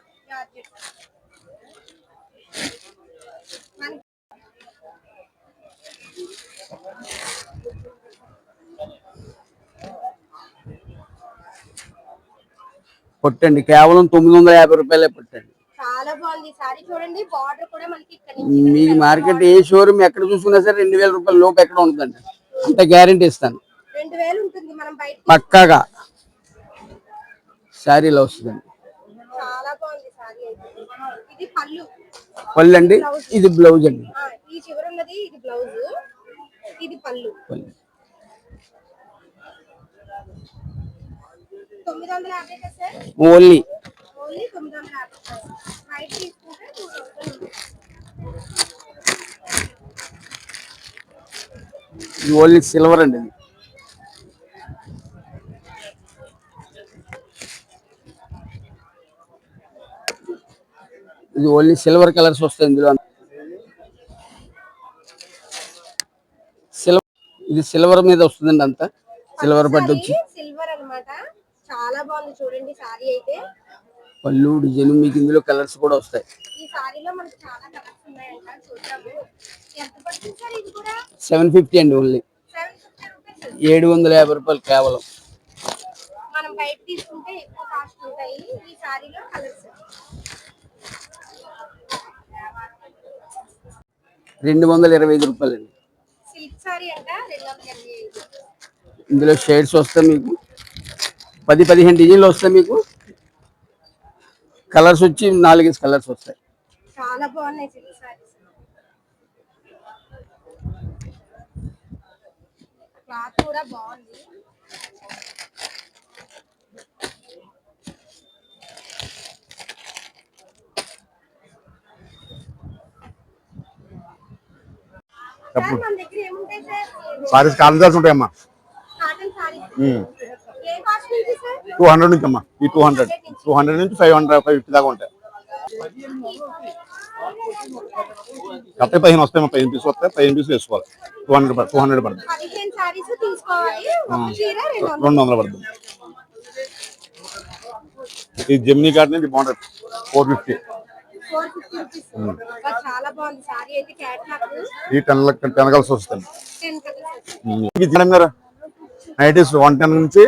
[SPEAKER 4] పొట్టండి. కేవలం 950 రూపాయలే పొట్టండి.
[SPEAKER 1] చాలా బాగుంది సారీ. చూడండి బార్డర్ కూడా మనకి ఇక్కడ
[SPEAKER 4] మీకు మార్కెట్ ఏ షోరూమ్ ఎక్కడ చూసుకున్నా సరే 2000 రూపాయల లోపు ఎక్కడ ఉంటుందండి. అంత గ్యారెంటీ ఇస్తాను.
[SPEAKER 1] 2000 ఉంటుంది. మనం బయట
[SPEAKER 4] పక్కాగా శారీలో వస్తుందండి.
[SPEAKER 1] చాలా బాగుంది సారీ. ఇది
[SPEAKER 4] పళ్ళు అండి. ఇది బ్లౌజ్ అండి.
[SPEAKER 1] ఈ చివర ఉన్నది ఇది బ్లౌజ్, ఇది పళ్ళు. 950 కదా సార్?
[SPEAKER 4] ఓన్లీ
[SPEAKER 1] 950. బయట తీసుకుంటే 2000.
[SPEAKER 4] ఇది ఓన్లీ సిల్వర్ అండి. ఇది ఓన్లీ సిల్వర్ కలర్స్ వస్తాయి ఇందులో. సిల్వర్, ఇది సిల్వర్ మీద వస్తుందండి. అంతా సిల్వర్ పట్టు వచ్చి
[SPEAKER 1] సిల్వర్ అన్నమాట. చాలా బాగుంది చూడండి సారీ అయితే.
[SPEAKER 4] పళ్ళు డిజైన్ మీకు ఇందులో కలర్స్ కూడా వస్తాయి.
[SPEAKER 1] ఈ సారీలో మనకి చాలా కలర్స్ ఉన్నాయంట. చూద్దాము. ఎంత పడుతుంది సార్ ఇది కూడా?
[SPEAKER 4] 750 అండి. Only
[SPEAKER 1] 750 rupees.
[SPEAKER 4] 750 రూపాయలు కేవలం.
[SPEAKER 1] మనం బయట తీసుకుంటే ఎక్కువ కాస్ట్ ఉంటాయి. ఈ సారీలో కలర్స్
[SPEAKER 4] 225 రూపాయలు అండి.
[SPEAKER 1] సిల్క్ సారీ అంట 225.
[SPEAKER 4] ఇందులో షేడ్స్ వస్తాయి మీకు 10-15 డిజైన్లు వస్తాయి. మీకు కలర్స్ వచ్చి 4 కలర్స్ వస్తాయి.
[SPEAKER 1] చాలా బాగున్నాయి సిల్క్ సారీస్. క్లాత్ కూడా బాగుంది. సార్ మన దగ్గర ఏముంటాయి సార్?
[SPEAKER 3] సారీస్ కాలిదాల్సి ఉంటాయమ్మా.
[SPEAKER 1] కాటన్ సారీస్ ఏ కాస్ట్ నుంచి సార్?
[SPEAKER 3] 200 నుంచి అమ్మా. ఈ 200 నుంచి 550 దాకా ఉంటాయి. కట్టే 15 వస్తాయమ్మా. 15 పీస్ వస్తాయి. 15 పీస్ వేసుకోవాలి. 200 పడుతుంది.
[SPEAKER 1] 15 సారీస్ తీసుకోవాలి. ఒక చీర
[SPEAKER 3] 200 పడుతుంది. ఈ జెమినీ కాటన్ ఇది బాగుంటుంది. 450.
[SPEAKER 1] 450 రూపీస్. చాలా బాగుంది సారీ అయితే. క్యాట్లాగ్
[SPEAKER 3] ఈ 10 కలర్స్ వస్తాయి.
[SPEAKER 1] 10 కలర్స్.
[SPEAKER 3] నైటీస్ 110 నుంచి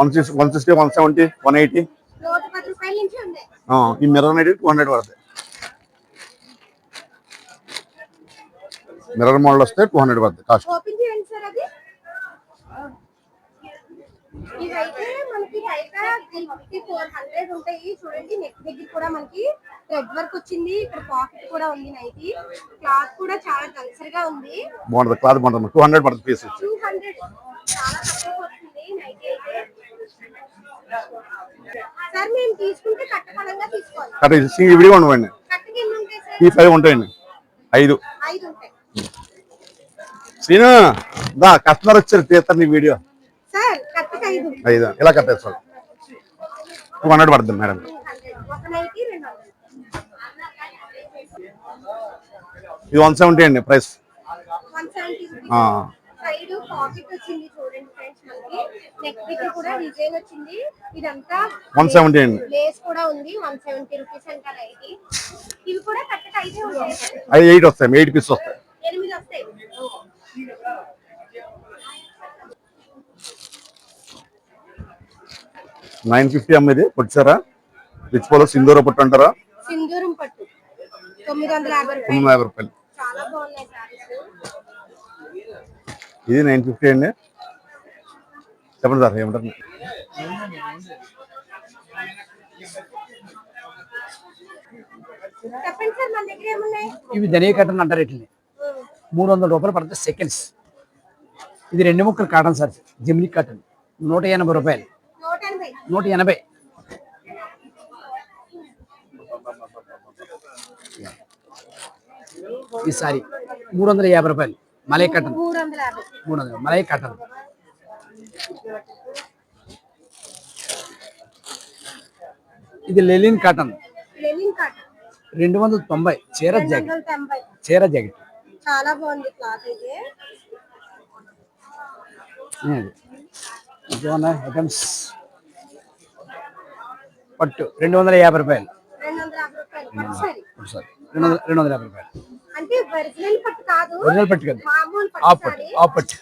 [SPEAKER 3] 160, 170, 180.
[SPEAKER 1] 110 రూపాయల నుంచి ఉంది.
[SPEAKER 3] ఈ మిర్రర్ నైటీ 200 పడతాయి. మిర్రర్ మోడల్ వస్తే 200 పడుతుంది కాస్ట్.
[SPEAKER 1] ఓపెన్ చేయండి సార్ అది. ఇదైతే మనకి బయట 350-400 ఉంటాయి. చూడండి నెక్ దగ్గర కూడా మనకి థ్రెడ్ వర్క్ వచ్చింది. ఇక్కడ పాకెట్ కూడా ఉంది. నైటీ క్లాత్ కూడా చాలా దళసరిగా ఉంది.
[SPEAKER 3] బాగుంటుంది. క్లాత్ బాగుంటుంది. 200 పడుతుంది పీస్.
[SPEAKER 1] 200 చాలా తక్కువ వస్తుంది నైటీ అయితే. సార్ మేము తీసుకుంటే కట్టపడంగా తీసుకోవాలి.
[SPEAKER 3] కరెక్ట్ విడిగా ఉండవండి.
[SPEAKER 1] కట్టకి ఎన్ని ఉంటాయి సార్?
[SPEAKER 3] ఈ 5 ఉంటాయండి. 5
[SPEAKER 1] ఉంటాయి.
[SPEAKER 3] శ్రీను దా కస్టమర్ వచ్చారు తీస్తారు నీ వీడియో.
[SPEAKER 1] సార్ కట్టకి
[SPEAKER 3] 5 ఇలా కట్టేస్తారు. 200 పడుతుంది మేడం.
[SPEAKER 1] ఒక నైటీ 200.
[SPEAKER 3] ఇది 170 అండి ప్రైస్.
[SPEAKER 1] 170. సైడ్ పాకెట్ వచ్చింది చూడండి ఫ్రెండ్స్, మనకి నెక్ బిట్ కూడా డిజైన్ వచ్చింది. ఇదంతా
[SPEAKER 3] 170 అండి.
[SPEAKER 1] లేస్ కూడా ఉంది. 170 రూపీస్ అంట నైటీ. ఇవి కూడా కట్టకి 5 ఉంటాయి.
[SPEAKER 3] అది 8 వస్తాయి. 8 పీస్ వస్తాయి.
[SPEAKER 1] 8 వస్తాయి.
[SPEAKER 3] 950 అమ్మేది పొట్టిసారా రిచ్ పోలో సింధూర పట్టు అంటారా?
[SPEAKER 1] సింధూరం పట్టు 950 రూపాయలు.
[SPEAKER 3] 950 రూపాయలు.
[SPEAKER 1] చాలా బాగున్నాయి సారీస్.
[SPEAKER 3] ఇది 950 అండి. చెప్పండి సార్ ఏమంటారు?
[SPEAKER 1] చెప్పండి సార్ మన దగ్గర ఏమున్నాయి?
[SPEAKER 5] ఇవి ధనియా కాటన్ అంటారు. వీటిని 300 రూపాయలు పడుతుంది సెకండ్స్. ఇది 2 ముక్కలు కాటన్ సార్, జెమిని కాటన్ 180 రూపాయలు. 180. ఈ సారీ 350 రూపాయలు. Malai cotton 300 malai cotton. ఇది లెలిన్ కాటన్ 290. చీర జాకెట్
[SPEAKER 1] చాలా బాగుంది క్లాత్ అయితే.
[SPEAKER 5] ఐటమ్స్ పట్టు 250 రూపాయలు. 250 రూపాయలు.
[SPEAKER 1] అంటే ఒరిజినల్ పట్టు కాదు,
[SPEAKER 5] ఒరిజినల్ పట్టు కాదు,
[SPEAKER 1] మామూలు
[SPEAKER 5] ఆఫ్ పట్టు. ఆఫ్ పట్టు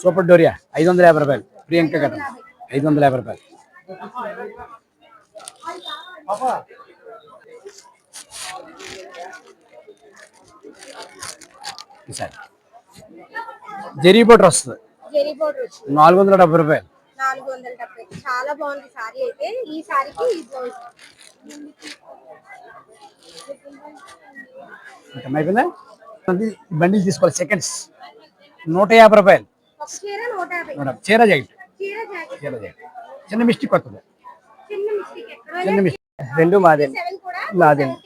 [SPEAKER 5] సూపర్ డోరియా 550 రూపాయలు. ప్రియాంక కటన్ 550 రూపాయలు. ఈసారి జెరీ బోర్డర్ వస్తుంది 470 రూపాయలు.
[SPEAKER 1] 470. చాలా బాగుంది సారీ అయితే. ఈ సారీకి ఈ బ్లౌజ్
[SPEAKER 5] అయిపోయిందా? బండిల్ తీసుకోవాలి సెకండ్స్ 150 రూపాయలు.
[SPEAKER 1] ఒక చీర 150.
[SPEAKER 5] చీర జాకెట్
[SPEAKER 1] చీర జాకెట్
[SPEAKER 5] చిన్న మిస్టేక్ వస్తుంది.
[SPEAKER 1] చిన్న మిస్టేక్ ఎక్కడ?
[SPEAKER 5] చిన్న మిస్టేక్. 2 మాదే. మాదండి.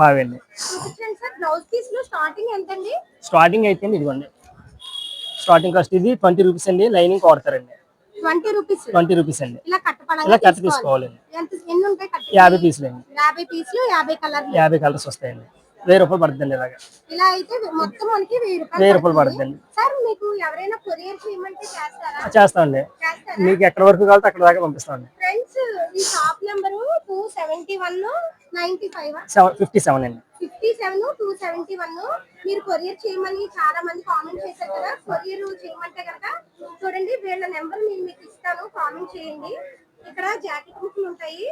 [SPEAKER 5] మావండి.
[SPEAKER 1] చూపించండి సార్. బ్లౌజ్ పీస్ లో స్టార్టింగ్ ఎంత అండి?
[SPEAKER 6] స్టార్టింగ్ అయితే ఇదిగోండి, స్టార్టింగ్ కాస్ట్ ఇది 20 రూపీస్ అండి. Lining కొడతారండి
[SPEAKER 1] 20 rupees.
[SPEAKER 6] 20 రూపీస్ అండి.
[SPEAKER 1] ఇలా కట్టపడంగా
[SPEAKER 6] ఇలా కట్ తీసుకోవాలండి.
[SPEAKER 1] ఎన్ని ఉంటాయి?
[SPEAKER 6] 50 పీసులు అండి.
[SPEAKER 1] 50 పీసులు 50 కలర్లు.
[SPEAKER 6] 50 కలర్స్ వస్తాయండి. 1000 రూపాయలు పడుతుందండి. ఇలాగా
[SPEAKER 1] ఇలా అయితే మొత్తం మనకి
[SPEAKER 6] 1000 రూపాయలు పడుతుందండి.
[SPEAKER 1] సార్ మీకు ఎవరైనా కొరియర్ చేయమంటే చేస్తారా?
[SPEAKER 6] చేస్తామండి. మీకు ఎక్కడ వరకు కావాలంటే అక్కడ దాకా పంపిస్తామండి.
[SPEAKER 1] ఫ్రెండ్స్ ఈ షాప్ నెంబరు 27195
[SPEAKER 6] 57 అండి.
[SPEAKER 1] 57 271. మీరు కొరియర్ చేయమని చాలా మంది కామెంట్ చేశారు కదా. కొరియర్ చేయమంటే కనుక చూడండి, వీళ్ళ నెంబర్ నేను మీకు ఇస్తాను, కామెంట్ చేయండి. ఇక్కడ జాకెట్ ముక్కలు ఉంటాయి.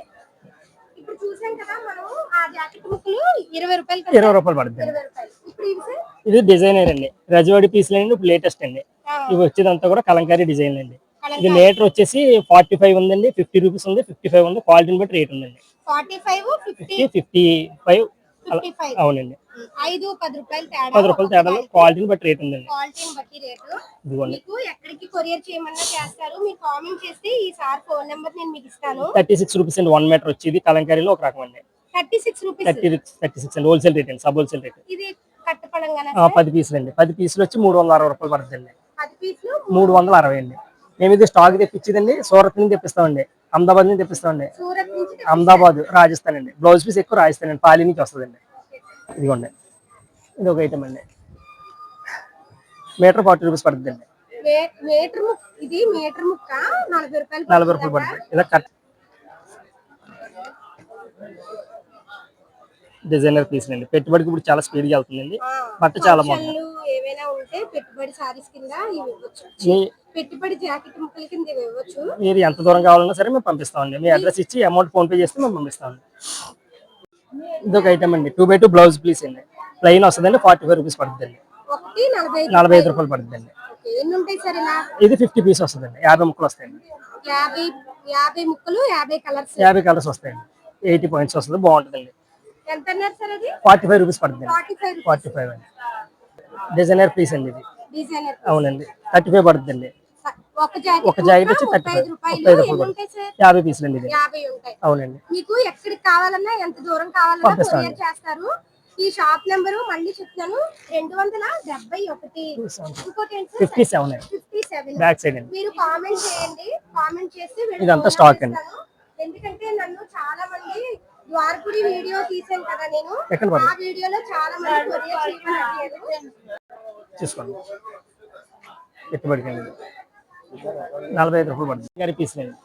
[SPEAKER 1] ఇప్పుడు చూసాం కదా మనం, ఆ జాకెట్ ముక్కలు 20 రూపాయలు.
[SPEAKER 6] 20 రూపాయలు పడుతుంది.
[SPEAKER 1] 20 రూపాయలు. ఇప్పుడు ఇవి సార్
[SPEAKER 6] ఇది డిజైనర్ అండి, రజవాడి పీసులు అండి. ఇప్పుడు లేటెస్ట్ అండి. ఇవి వచ్చేదంతా కూడా కలంకారీ డిజైన్ అండి. ఇది మీటర్ వచ్చేసి 45 ఉందండి, 50 రూపీస్ ఉంది, 55 ఉంది. క్వాలిటీని బట్టి రేట్ ఉందండి.
[SPEAKER 1] 45 50
[SPEAKER 6] 55
[SPEAKER 1] 55.
[SPEAKER 6] అవునండి.
[SPEAKER 1] 5 10 రూపాయలు తేడా.
[SPEAKER 6] 10 రూపాయలు తేడాలో క్వాలిటీని బట్టి రేట్ ఉందండి.
[SPEAKER 1] క్వాలిటీని బట్టి రేటు.
[SPEAKER 6] ఇదిగోండి.
[SPEAKER 1] మీకు ఎక్కడికి కొరియర్ చేయమన్నా చేస్తారు. మీరు కామెంట్ చేస్తే ఈ సార్ ఫోన్ నెంబర్ నేను మీకు ఇస్తాను.
[SPEAKER 6] 36 రూపీస్ అండి 1 మీటర్ వచ్చేది. కలంకారీలో ఒక రకం అండి.
[SPEAKER 1] 36 రూపీస్.
[SPEAKER 6] 36 అండి. హోల్సేల్ రేట్ అండి, సబ్ హోల్సేల్ రేట్.
[SPEAKER 1] ఇది కట్టపడంగానే
[SPEAKER 6] 10 పీసులు అండి. 10 పీసులు వచ్చి 360 రూపాయలు పడుతుందండి.
[SPEAKER 1] 10 పీసులు
[SPEAKER 6] 360 అండి. మేము ఇది స్టాక్ తెప్పించేదండి సూరత్ నుంచి తెప్పిస్తామండి, అహ్మదాబాద్ నుంచి తెప్పిస్తామండి.
[SPEAKER 1] సూరత్ నుంచి
[SPEAKER 6] అహ్మదాబాద్, రాజస్థాన్ అండి. బ్లౌజ్ పీస్ ఎక్కువ రాజస్థాన్ అండి, పాలి నుంచి వస్తుందండి. ఇదిగోండి, ఇది ఒక ఐటమ్ అండి. మీటర్ 40 రూపీస్ పడుతుందండి.
[SPEAKER 1] మీటర్ ముక్క. ఇది మీటర్ ముక్క 40 రూపాయలు.
[SPEAKER 6] 40 రూపాయలు పడుతుంది. ఇలా కట్ డిజైనర్ పీస్ అండి. పెట్టుబడికి ఇప్పుడు చాలా స్పీడ్ గా వెళ్తుందండి. బట్ట చాలా బాగుంది.
[SPEAKER 1] ఏవైనా ఉంటే పెట్టుబడి సారీస్ కింద ఇవి ఇవ్వచ్చు. పెట్టుబడి జాకెట్ ముక్కల కింద ఇవి ఇవ్వచ్చు.
[SPEAKER 6] మీరు ఎంత దూరం కావాలన్నా సరే మేము పంపిస్తామండి. మీ అడ్రస్ ఇచ్చి అమౌంట్ ఫోన్ పే చేస్తే మేము పంపిస్తామండి. ఇదొక ఐటమ్ అండి, 2x2 బ్లౌజ్ పీస్ అండి. ప్లెయిన్ వస్తుందండి, 45 రూపీస్ పడుతుందండి. 45 రూపాయలు పడుతుందండి.
[SPEAKER 1] ఎన్ని ఉంటాయి సార్ ఇలా?
[SPEAKER 6] ఇది 50 పీస్ వస్తుందండి. 50 ముక్కలు వస్తాయండి.
[SPEAKER 1] 50 ముక్కలు 50 కలర్స్.
[SPEAKER 6] 50 కలర్స్ వస్తాయండి. 80 పాయింట్స్ వస్తుంది, బాగుంటుందండి.
[SPEAKER 1] ఎంత అన్నారు సార్ అది?
[SPEAKER 6] 45 రూపీస్ పడుతుంది.
[SPEAKER 1] 45.
[SPEAKER 6] 45 అండి. డిజైనర్ పీస్ అండి ఇది.
[SPEAKER 1] డిజైనర్
[SPEAKER 6] అవునండి 35 పడుతుందండి.
[SPEAKER 1] ఒక జాకెట్
[SPEAKER 6] ఒక జాకెట్ వచ్చి
[SPEAKER 1] 35
[SPEAKER 6] రూపాయలు
[SPEAKER 1] ఎన్ని ఉంటాయి సార్?
[SPEAKER 6] 50 పీసులు అండి ఇది.
[SPEAKER 1] 50 ఉంటాయి.
[SPEAKER 6] అవునండి
[SPEAKER 1] మీకు ఎక్కడికి కావాలన్నా ఎంత దూరం కావాలన్నా
[SPEAKER 6] పంపిస్తామండి.
[SPEAKER 1] కొరియర్ చేస్తారు. ఈ షాప్ నెంబరు మళ్ళీ చెప్తాను 271. ఇంకోటి ఏంటి సార్?
[SPEAKER 6] 57 అండి
[SPEAKER 1] 57.
[SPEAKER 6] బ్యాక్ సైడ్ అండి.
[SPEAKER 1] మీరు కామెంట్ చేయండి. కామెంట్ చేసి వీళ్ళ
[SPEAKER 6] ఇదంతా
[SPEAKER 1] phone
[SPEAKER 6] స్టాక్
[SPEAKER 1] number
[SPEAKER 6] అండి.
[SPEAKER 1] ఇస్తాను. ఎందుకంటే నన్ను చాలా మంది ద్వారపుడి వీడియో తీసాను కదా నేను,
[SPEAKER 6] ఎక్కడ పడదు
[SPEAKER 1] ఆ వీడియోలో చాలా మంది కొరియర్ చేయమని అడిగారు.
[SPEAKER 6] చూసుకోండి. పెట్టుబడికండి 45 రూపాయలు పడుతుంది. గారి పీస్ అండి.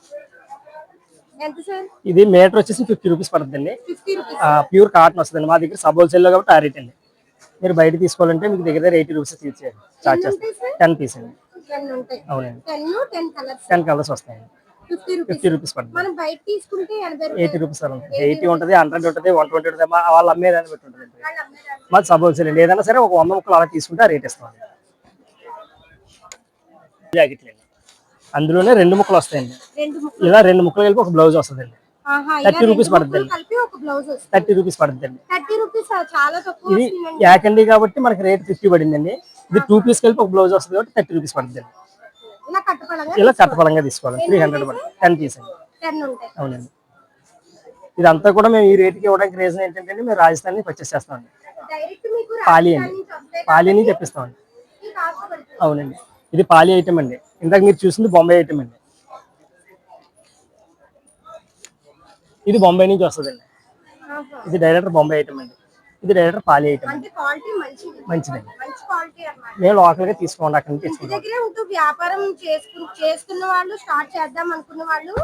[SPEAKER 1] ఎంత సార్?
[SPEAKER 6] ఇది మీటర్ వచ్చేసి 50 రూపీస్ పడుతుందండి.
[SPEAKER 1] 50 రూపీస్.
[SPEAKER 6] ప్యూర్ కాటన్ వస్తుందండి. మా దగ్గర సబ్ హోల్సేల్ లో కాబట్టి ఆ రేట్ అండి. మీరు బయట తీసుకోవాలంటే మీకు దగ్గర 80 రూపీస్ తీసేయాలి చార్జ్ చేస్తాం. 10 పీస్ అండి.
[SPEAKER 1] 10 ఉంటాయి.
[SPEAKER 6] అవునండి
[SPEAKER 1] 10 కలర్స్.
[SPEAKER 6] 10 కలర్స్ వస్తాయండి. 50 రూపీస్ పడుతుంది.
[SPEAKER 1] మనం బయట తీసుకుంటే 80
[SPEAKER 6] 80 రూపీస్ 80 ఉంటుంది, 100 ఉంటుంది, 120 ఉంటుంది. వాళ్ళు అమ్మేదాన్ని బట్టి ఉంటుంది.
[SPEAKER 1] వాళ్ళు అమ్మేదాన్ని.
[SPEAKER 6] మాది సబ్ హోల్సేల్ అండి. ఏదైనా సరే ఒక 100 ముక్కలు అలా తీసుకుంటే ఆ రేట్ ఇస్తాం. జాకెట్లు అండి. అందులోనే 2 ముక్కలు వస్తాయండి.
[SPEAKER 1] 2 ముక్కలు.
[SPEAKER 6] ఇలా 2 ముక్కలు కలిపి ఒక బ్లౌజ్ వస్తుందండి.
[SPEAKER 1] ఆహా,
[SPEAKER 6] 30 రూపీస్ పడుతుంది.
[SPEAKER 1] కలిపి ఒక బ్లౌజ్ వస్తుంది.
[SPEAKER 6] 30 రూపీస్ పడుతుందండి.
[SPEAKER 1] 30 రూపీస్ చాలా తక్కువ
[SPEAKER 6] ఇది
[SPEAKER 1] వస్తుందండి.
[SPEAKER 6] యాకండి కాబట్టి మనకి రేట్ 50 పడిందండి. ఇది 2 పీస్ కలిపి ఒక బ్లౌజ్ వస్తుంది కాబట్టి 30 రూపీస్ పడుతుందండి.
[SPEAKER 1] ఇలా కట్టుకోవాలంగా.
[SPEAKER 6] ఇలా కట్టపలంగా తీసుకోవాలి. 300 పడుతుంది. 10 పీస్ అండి.
[SPEAKER 1] 10 ఉంటాయి.
[SPEAKER 6] అవునండి. ఇదంతా కూడా మేము ఈ రేట్కి ఇవ్వడానికి రీజన్ ఏంటంటే మేము రాజస్థాన్ నుంచి పర్చేస్ చేస్తామండి.
[SPEAKER 1] డైరెక్ట్ మీకు
[SPEAKER 6] పాలి
[SPEAKER 1] రాజస్థాన్
[SPEAKER 6] అండి.
[SPEAKER 1] నుంచి వస్తాయి.
[SPEAKER 6] పాలి నుంచి తెప్పిస్తామండి.
[SPEAKER 1] ఈ కాస్ట్ పడుతుంది.
[SPEAKER 6] అవునండి. ఇది పాలి ఐటమ్ అండి. ఇందాక మీరు చూసింది బొంబాయి ఐటమ్ అండి. ఇది బొంబాయి నుంచి వస్తుందండి.
[SPEAKER 1] ఆహా.
[SPEAKER 6] ఇది డైరెక్టర్ బొంబాయి ఐటమ్ అండి. ఇది డైరెక్టర్ పాలి ఐటమ్
[SPEAKER 1] అంటే క్వాలిటీ మంచిది.
[SPEAKER 6] మంచిదండి.
[SPEAKER 1] మంచి క్వాలిటీ అన్నమాట.
[SPEAKER 6] మేము లోకల్గా తీసుకోండి అక్కడ నుంచి
[SPEAKER 1] ఇంటి
[SPEAKER 6] తెచ్చుకుంటాం.
[SPEAKER 1] దగ్గరే ఉంటూ వ్యాపారం చేస్తున్న వాళ్ళు, స్టార్ట్ చేద్దాం అనుకున్న వాళ్ళు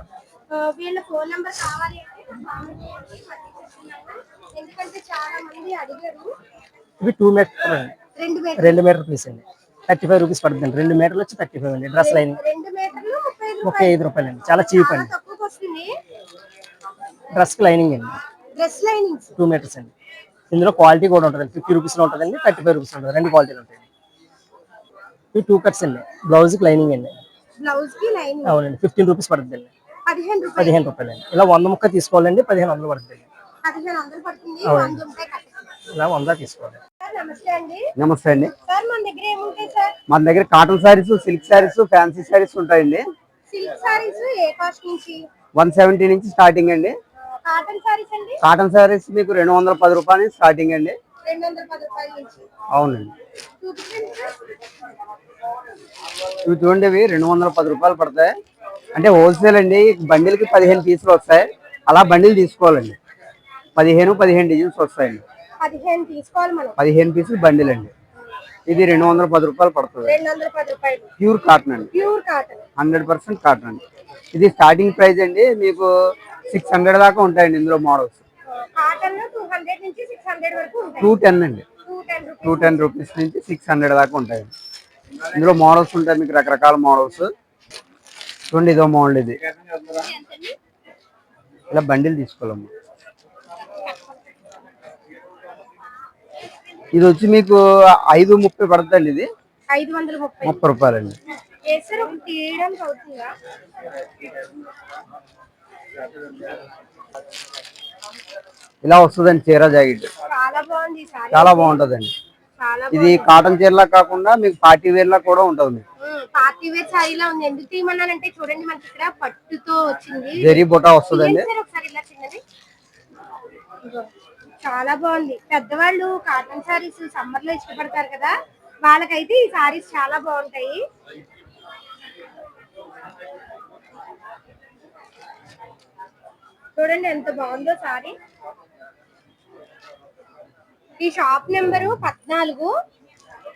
[SPEAKER 1] వీళ్ళ ఫోన్ నెంబర్ కావాలి అంటే కామెంట్ చేయండి. మళ్ళీ చెప్తున్నాను. ఎందుకంటే చాలా మంది అడిగారు.
[SPEAKER 6] ఇవి 2 మీటర్ అండి.
[SPEAKER 1] 2 మీటర్లు.
[SPEAKER 6] 2 మీటర్ పీస్ అండి. 35 రూపీస్ పడుతుంది. 2 మీటర్లు వచ్చి 35 అండి. డ్రెస్ లైనింగ్
[SPEAKER 1] 2 మీటర్లు 35
[SPEAKER 6] 35 రూపాయలు అండి. చాలా చీప్
[SPEAKER 1] చాలా
[SPEAKER 6] అండి.
[SPEAKER 1] తక్కువకి వస్తుంది.
[SPEAKER 6] డ్రెస్ కి లైనింగ్ అండి.
[SPEAKER 1] డ్రెస్ లైనింగ్స్
[SPEAKER 6] 2 మీటర్స్ అండి. ఇందులో క్వాలిటీ కూడా ఉంటుంది. 50 రూపీస్ లో ఉంటుందండి, 35 రూపీస్ ఉంటుంది. 2 క్వాలిటీలు ఉంటాయి. ఇవి 2 కట్స్ అండి. బ్లౌజ్ కి లైనింగ్ అండి.
[SPEAKER 1] బ్లౌజ్ కి లైనింగ్
[SPEAKER 6] అవునండి. 15 రూపీస్ పడుతుంది అండి.
[SPEAKER 1] 15 రూపాయలు.
[SPEAKER 6] 15 రూపాయలు అండి. ఇలా 100 ముక్క తీసుకోవాలండి 1500 పడుతుంది.
[SPEAKER 1] 1500 పడుతుంది.
[SPEAKER 6] అవునండి.
[SPEAKER 1] 100 ఉంటాయి కట్టండి.
[SPEAKER 6] ఇలా 100 తీసుకోవాలి.
[SPEAKER 1] సార్ నమస్తే అండి.
[SPEAKER 3] నమస్తే అండి.
[SPEAKER 1] సార్ మన దగ్గర ఏముంటాయి సార్?
[SPEAKER 3] మన దగ్గర cotton saris, silk saris, fancy saris ఉంటాయండి.
[SPEAKER 1] సిల్క్ సారీస్ ఏ కాస్ట్ నుంచి?
[SPEAKER 3] 170 నుంచి స్టార్టింగ్ అండి.
[SPEAKER 1] కాటన్ సారీస్ అండి
[SPEAKER 3] కాటన్ శారీస్ మీకు 210 రూపాయల నుంచి స్టార్టింగ్ అండి.
[SPEAKER 1] 210 రూపాయల నుంచి.
[SPEAKER 3] అవునండి.
[SPEAKER 1] చూపించండి సార్.
[SPEAKER 3] ఇవి చూడండి, ఇవి 210 రూపాయలు పడతాయి. అంటే హోల్సేల్ అండి. బండిల్కి 15 పీసులు వస్తాయి. అలా బండిల్ తీసుకోవాలండి. 15 డిజైన్స్ వస్తాయండి.
[SPEAKER 1] 15 తీసుకోవాలి మనం.
[SPEAKER 3] 15 పీసులు బండిల్ అండి. ఇది 210 రూపాయలు పడుతుంది.
[SPEAKER 1] 210 రూపాయలు.
[SPEAKER 3] ప్యూర్ కాటన్ అండి.
[SPEAKER 1] Pure cotton.
[SPEAKER 3] 100% కాటన్ అండి. ఇది స్టార్టింగ్ ప్రైస్ అండి. మీకు 600 దాకా ఉంటాయండి ఇందులో మోడల్స్.
[SPEAKER 1] కాటన్ లో 200 నుంచి 600 వరకు ఉంటాయి.
[SPEAKER 3] 210 అండి.
[SPEAKER 1] 210 రూపాయలు.
[SPEAKER 3] 210 రూపీస్ నుంచి 600 దాకా ఉంటాయండి. ఇందులో మోడల్స్ ఉంటాయి మీకు రకరకాల మోడల్స్. చూడండి, ఇదో మోడల్. ఇది ఇలా బండిల్ తీసుకోవాలమ్మా. ఇది వచ్చి మీకు 530 పడుతుందండి. ఇది
[SPEAKER 1] 530.
[SPEAKER 3] 30 రూపాయలండి.
[SPEAKER 1] సార్ ఒకటి తీయడానికి అవుతుందా?
[SPEAKER 3] ఇలా వస్తుందండి చీర జాకెట్.
[SPEAKER 1] చాలా బాగుంది ఈ సారీ.
[SPEAKER 3] చాలా బాగుంటదండి.
[SPEAKER 1] చాలా
[SPEAKER 3] ఇది కాటన్ చీరలా కాకుండా మీకు పార్టీ వేర్ లా కూడా ఉంటుంది.
[SPEAKER 1] పార్టీ వేర్ సారీలా ఉంది. ఎందుకు తీయమన్నానంటే చూడండి, మనకి ఇక్కడ పట్టుతో వచ్చింది.
[SPEAKER 3] జరీ బుటా వస్తుందండి.
[SPEAKER 1] సార్ ఒకసారి ఇలా చిన్నది. ఇదిగో. చాలా బాగుంది. పెద్దవాళ్ళు కాటన్ సారీస్ సమ్మర్ లో ఇష్టపడతారు కదా, వాళ్ళకైతే ఈ సారీస్ చాలా బాగుంటాయి. చూడండి ఎంత బాగుందో సారీ. ఈ షాప్ నెంబరు 14.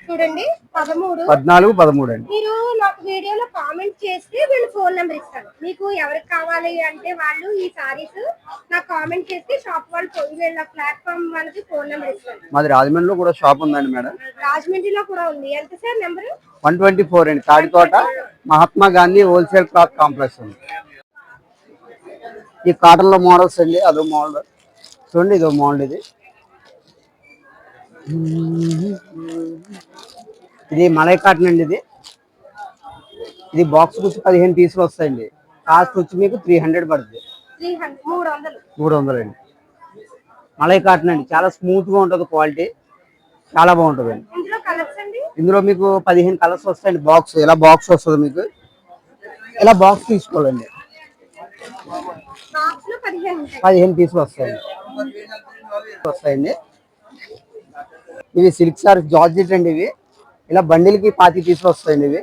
[SPEAKER 1] చూడండి 13.
[SPEAKER 3] 13 అండి.
[SPEAKER 1] మీరు నాకు వీడియోలో కామెంట్ చేస్తే వీళ్ళు ఫోన్ నెంబర్ ఇస్తాను. మీకు ఎవరికి కావాలి అంటే వాళ్ళు ఈ సారీస్ నాకు కామెంట్ చేస్తే షాప్ వాళ్ళు వీళ్ళ ప్లాట్ఫామ్ వాళ్ళకి ఫోన్ నెంబర్ ఇస్తాను.
[SPEAKER 3] మాది రాజమండ్రిలో కూడా షాప్ ఉందండి మేడం.
[SPEAKER 1] రాజమండ్రిలో కూడా ఉంది. ఎంత సార్ నెంబర్?
[SPEAKER 3] 124 అండి. Tadithota Mahatma Gandhi wholesale cloth complex ఉంది. ఈ కాటన్ లో మోడల్స్ అండి. అదో మోడల్ చూడండి, ఇదో మోడల్. ఇది మలై కాటన్ అండి. ఇది బాక్స్ వచ్చి 15 పీసులు వస్తాయండి. కాస్ట్ వచ్చి మీకు 300 పడుతుంది. 300 అండి. మలై కాటన్ అండి. చాలా స్మూత్ గా ఉంటుంది. క్వాలిటీ చాలా బాగుంటుంది అండి.
[SPEAKER 1] ఇందులో కలర్స్ అండి?
[SPEAKER 4] ఇందులో మీకు 15 కలర్స్ వస్తాయండి. బాక్స్ ఇలా బాక్స్ వస్తుంది మీకు. ఇలా బాక్స్ తీసుకోవాలండి.
[SPEAKER 1] బాక్స్ లో 15 ఉంటాయి.
[SPEAKER 4] 15 పీసులు వస్తాయండి. ఇవి సిల్క్ సారీస్ జార్జెట్ అండి. ఇవి ఇలా బండిల్ కి 25 పీసులు వస్తాయండి. ఇవి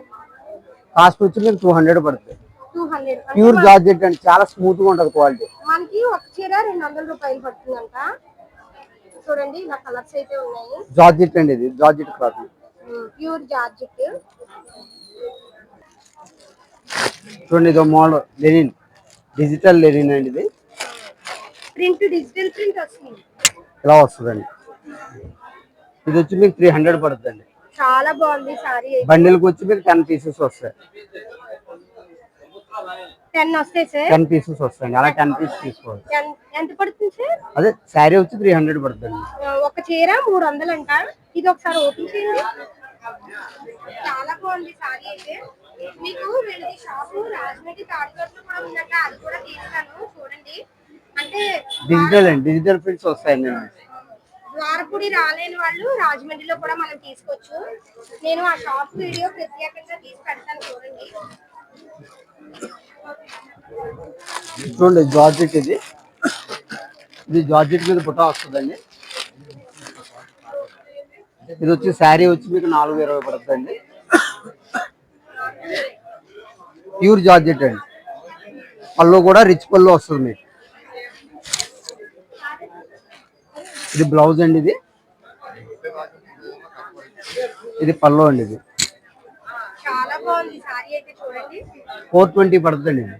[SPEAKER 4] కాస్ట్ వచ్చి మీకు 200 పడుతుంది.
[SPEAKER 1] 200.
[SPEAKER 4] ప్యూర్ జార్జెట్ అండి, చాలా స్మూత్ గా ఉంటది క్వాలిటీ.
[SPEAKER 1] మనకి ఒక చీర 200 రూపాయలు పడుతుందంట. చూడండి ఇలా కలర్స్ అయితే ఉన్నాయి.
[SPEAKER 4] జార్జెట్ అండి, ఇది జార్జెట్ క్లాత్,
[SPEAKER 1] ప్యూర్ జార్జెట్.
[SPEAKER 4] చూడండి ఇదో మోడల్ లెనిన్, డిజిటల్ లెనిన్ అండి. ఇది
[SPEAKER 1] ప్రింట్ డిజిటల్ ప్రింట్ వస్తుంది.
[SPEAKER 4] ఇలా వస్తుందండి. ఇది వచ్చి మీకు 300 పడుతుందండి.
[SPEAKER 1] చాలా బాగుంది సారీ.
[SPEAKER 4] బండిల్కి వచ్చి మీకు 10 పీసెస్ వస్తాయి.
[SPEAKER 1] 10 వస్తాయి సార్.
[SPEAKER 4] 10 పీసెస్ వస్తాయండి. అలా 10 పీసెస్ తీసుకోవాలి.
[SPEAKER 1] ఎంత పడుతుంది సార్?
[SPEAKER 4] అదే శారీ వచ్చి 300 పడుతుంది.
[SPEAKER 1] ఒక చీర 300 అంట. ఇది ఒకసారి ఓపెన్ చేయండి. చాలా బాగుంది సారీ అయితే. మీకు వెళ్ళి షాపు రాజమండ్రి తాడిపత్రిలో కూడా ఉందంట, అది కూడా తీస్తాను చూడండి. అంటే
[SPEAKER 4] డిజిటల్ అండి, డిజిటల్ ప్రింట్స్ వస్తాయండి.
[SPEAKER 1] ద్వారపుడి రాలేని వాళ్ళు రాజమండ్రిలో కూడా మనం తీసుకోవచ్చు. నేను ఆ షాప్ వీడియో ప్రత్యేకంగా తీసి పెడతాను చూడండి.
[SPEAKER 4] చూడండి జార్జెట్, ఇది జార్జెట్ మీద బుట్ట వస్తుందండి. ఇది వచ్చి శారీ వచ్చి మీకు 420 పడుతుందండి. ప్యూర్ జార్జెట్ అండి. పళ్ళు కూడా రిచ్ పళ్ళు వస్తుంది మీకు. ఇది బ్లౌజ్ అండి. ఇది పళ్ళు అండి. ఇది
[SPEAKER 1] చాలా బాగుంది సారీ అయితే చూడండి.
[SPEAKER 4] 420 పడుతుందండి. ఇది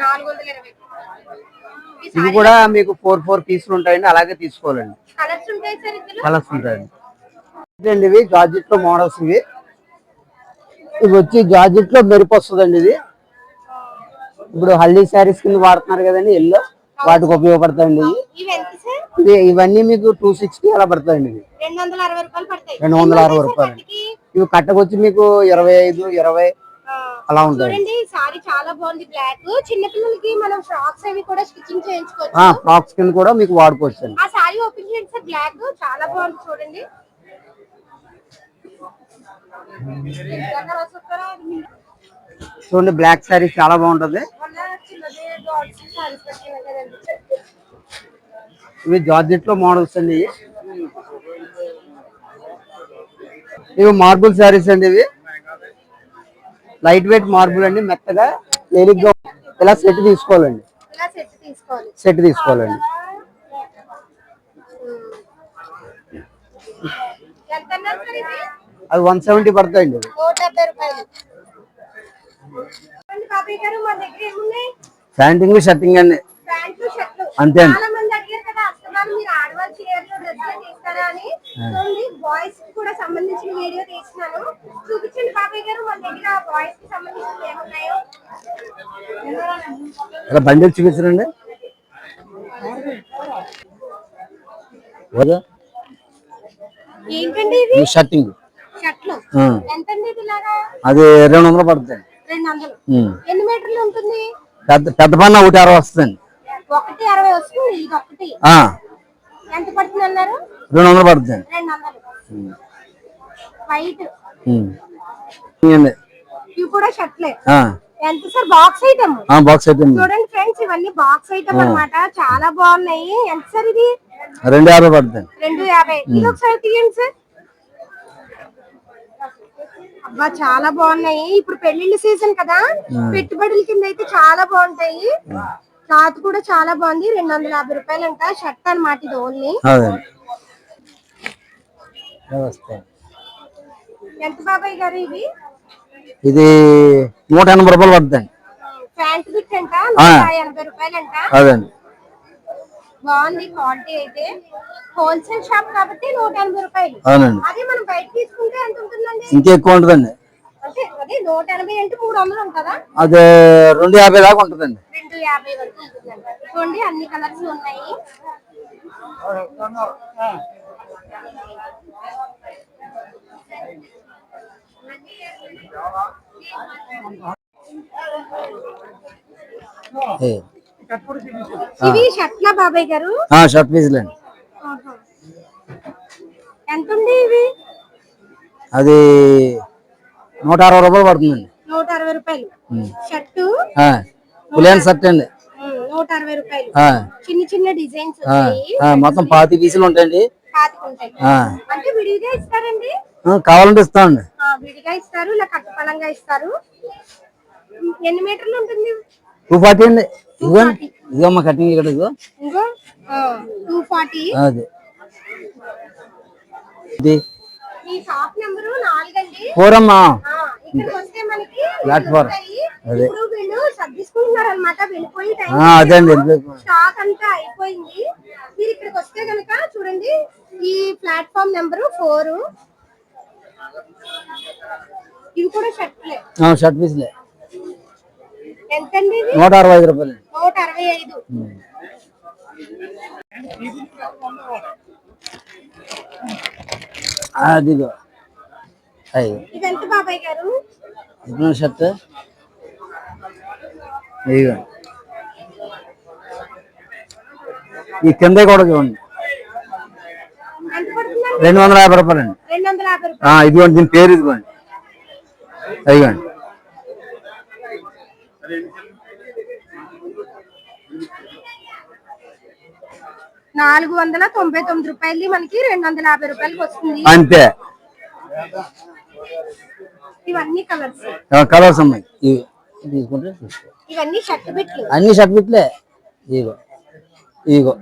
[SPEAKER 1] 420.
[SPEAKER 4] ఇది కూడా మీకు 4 పీసులు ఉంటాయండి. అలాగే తీసుకోవాలండి.
[SPEAKER 1] కలర్స్ ఉంటాయి సార్ ఇందులో?
[SPEAKER 4] కలర్స్ ఉంటాయండి. ఇవి జార్జెట్ లో మోడల్స్. ఇవి వచ్చి జార్జెట్ లో మెరుపు వస్తుందండి. ఇది ఇప్పుడు హల్దీ శారీస్ కింద వాడుతున్నారు కదండి, ఎల్లో, వాటికి ఉపయోగపడతాయండి. ఇవన్నీ మీకు 260 అలా పడతాయండి. ఇవి
[SPEAKER 1] 260 రూపాయలు పడతాయి.
[SPEAKER 4] 260 రూపాయలు. ఇవి కట్టకొచ్చి మీకు 25, 20 అలా ఉంటాయి.
[SPEAKER 1] చూడండి సారీ చాలా బాగుంది. బ్లాక్ చిన్న పిల్లలకి మనం ఫ్రాక్స్ అవి కూడా స్టిచ్చింగ్ చేయించుకోవచ్చు.
[SPEAKER 4] ఫ్రాక్స్ కింద కూడా మీకు వాడుకోవచ్చు అండి.
[SPEAKER 1] ఆ సారీ ఓపెన్ చేయండి సార్. బ్లాక్ చాలా బాగుంది చూడండి.
[SPEAKER 4] చూడండి బ్లాక్ శారీ చాలా బాగుంటది. ఇవి జార్జెట్ లో మోడల్స్ అండి. ఇవి మార్బుల్ శారీస్ అండి. ఇవి లైట్ వెయిట్ మార్బుల్ అండి, మెత్తగా తేలిగ్గా. ఇలా సెట్ తీసుకోవాలండి. సెట్ తీసుకోవాలండి. అది 170 పడతాయండి.
[SPEAKER 1] 170 రూపాయలు. బాబాయ్ గారు మా దగ్గర ఏమున్నాయి?
[SPEAKER 4] ప్యాంటింగ్, షర్టింగ్ అండి, అంతే అండి.
[SPEAKER 1] చాలా మంది అడిగారు కదా అస్తమానం మీరు ఆడవాళ్ళ చీరలు డ్రెస్సులు తీస్తారా అని. చూడండి బాయ్స్ కి కూడా సంబంధించిన వీడియో తీస్తున్నాను. చూపించండి బాబాయ్ గారు మన దగ్గర బాయ్స్ కి సంబంధించిన ఏమున్నాయో.
[SPEAKER 4] ఇలా బండిల్ చూపించండి.
[SPEAKER 1] ఏంటండి ఇది?
[SPEAKER 4] షర్టింగ్
[SPEAKER 1] షర్ట్లు ఎంతండి ఇది? ఇలాగా
[SPEAKER 4] అది 200 పడుతుంది.
[SPEAKER 1] 200. ఎన్ని మీటర్లు ఉంటుంది?
[SPEAKER 4] పెద్ద పన్న 160 వస్తుంది.
[SPEAKER 1] 160 వస్తుంది. ఇది ఒకటి ఎంత పడుతుంది అన్నారు?
[SPEAKER 4] 200 పడుతుంది.
[SPEAKER 1] 200. వైట్ ఇవి కూడా షర్ట్లే. ఎంత sir? Box item.
[SPEAKER 4] Box item
[SPEAKER 1] చూడండి ఫ్రెండ్స్, ఇవన్నీ బాక్స్ ఐటమ్ అన్నమాట. చాలా బాగున్నాయి. ఎంత సార్ ఇది?
[SPEAKER 4] 250 పడుతుంది.
[SPEAKER 1] 250. ఇది ఒకసారి తీయండి సార్. అబ్బా చాలా బాగున్నాయి. ఇప్పుడు పెళ్లిళ్ళ సీజన్ కదా, పెట్టుబడుల కింద అయితే చాలా బాగుంటాయి. క్లాత్ కూడా చాలా బాగుంది. 250 రూపాయలు అంట. షర్ట్ అన్నమాట ఇది ఓన్లీ. ఎంత బాబాయ్ గారు ఇది?
[SPEAKER 4] ఇది 180 రూపాయలు పడుతుంది.
[SPEAKER 1] ప్యాంట్ బిట్ అంట 180 రూపాయలు అంట.
[SPEAKER 4] అదండి.
[SPEAKER 1] బాగుంది క్వాలిటీ అయితే. హోల్సేల్ షాప్ కాబట్టి 180 రూపాయలు.
[SPEAKER 4] అవునండి.
[SPEAKER 1] అదే మనం బయట తీసుకుంటే ఎంత ఉంటుందండి?
[SPEAKER 4] ఇంకా ఎక్కువ ఉంటుందండి.
[SPEAKER 1] అంటే అదే 180 అంటే 300 ఉంటుందా?
[SPEAKER 4] అదే 250 దాకా ఉంటుందండి.
[SPEAKER 1] 250 వరకు ఉంటుందండి. చూడండి అన్ని కలర్స్ ఉన్నాయి. ఇవి షర్ట్లా బాబాయ్ గారు?
[SPEAKER 4] షర్ట్ పీసులు అండి.
[SPEAKER 1] ఎంత ఉంది ఇవి?
[SPEAKER 5] అది 160 రూపాయలు పడుతుందండి.
[SPEAKER 1] 160 రూపాయలు. షర్టు
[SPEAKER 5] పులియన్ షర్ట్ అండి.
[SPEAKER 1] 160 రూపాయలు. చిన్న చిన్న డిజైన్స్
[SPEAKER 5] మొత్తం 25 పీసులు ఉంటాయండి.
[SPEAKER 1] ఉంటాయి. అంటే విడిగా ఇస్తారండి?
[SPEAKER 5] కావాలంటే ఇస్తామండి.
[SPEAKER 1] విడిగా ఇస్తారు, ఇలా కట్టపలంగా ఇస్తారు. ఎన్ని మీటర్లు ఉంటుంది?
[SPEAKER 5] 240 అండి. ఇదిగో మా కటింగ్ ఇక్కడ ఇదిగో
[SPEAKER 1] 240.
[SPEAKER 5] అది ఇది
[SPEAKER 1] మీ షాప్ నెంబరు 4 అండి.
[SPEAKER 5] 4 అమ్మా.
[SPEAKER 1] ఇక్కడికి వస్తే మనకి
[SPEAKER 5] ప్లాట్ఫామ్ అదే.
[SPEAKER 1] ఇప్పుడు వీళ్ళు సర్దిసుకుంటున్నారు అన్నమాట. వెళ్ళిపోయి
[SPEAKER 5] అదే అండి.
[SPEAKER 1] స్టాక్ అంతా అయిపోయింది. మీరు ఇక్కడికి వస్తే కనుక చూడండి, ఈ ప్లాట్ఫామ్ నెంబరు 4. ఇవి కూడా షర్ట్లే.
[SPEAKER 5] షర్ట్ పీసులే.
[SPEAKER 1] ఎంతండి?
[SPEAKER 5] 165 రూపాయలు.
[SPEAKER 1] 165.
[SPEAKER 5] అదిగో
[SPEAKER 1] ఇది ఎంత బాబాయ్ గారు?
[SPEAKER 5] షర్ట్ ఇదిగో. ఈ కింద కూడా చూడండి,
[SPEAKER 1] ఎంత పడుతుందండి?
[SPEAKER 5] 250 రూపాయలండి.
[SPEAKER 1] 250 రూపాయలు.
[SPEAKER 5] ఇదిగోండి, దీని పేరు ఇదిగోండి. అదిగోండి.
[SPEAKER 1] 499 రూపాయలు మనకి 250 రూపాయలకి వస్తుంది.
[SPEAKER 5] అంతే.
[SPEAKER 1] ఇవన్నీ కలర్స్.
[SPEAKER 5] కలర్స్ అమ్మాయి ఇవి తీసుకుంటే
[SPEAKER 1] ఇవన్నీ షర్ట్ బిట్లు.
[SPEAKER 5] అన్ని షర్ట్ బిట్లే. ఇగో ఇగో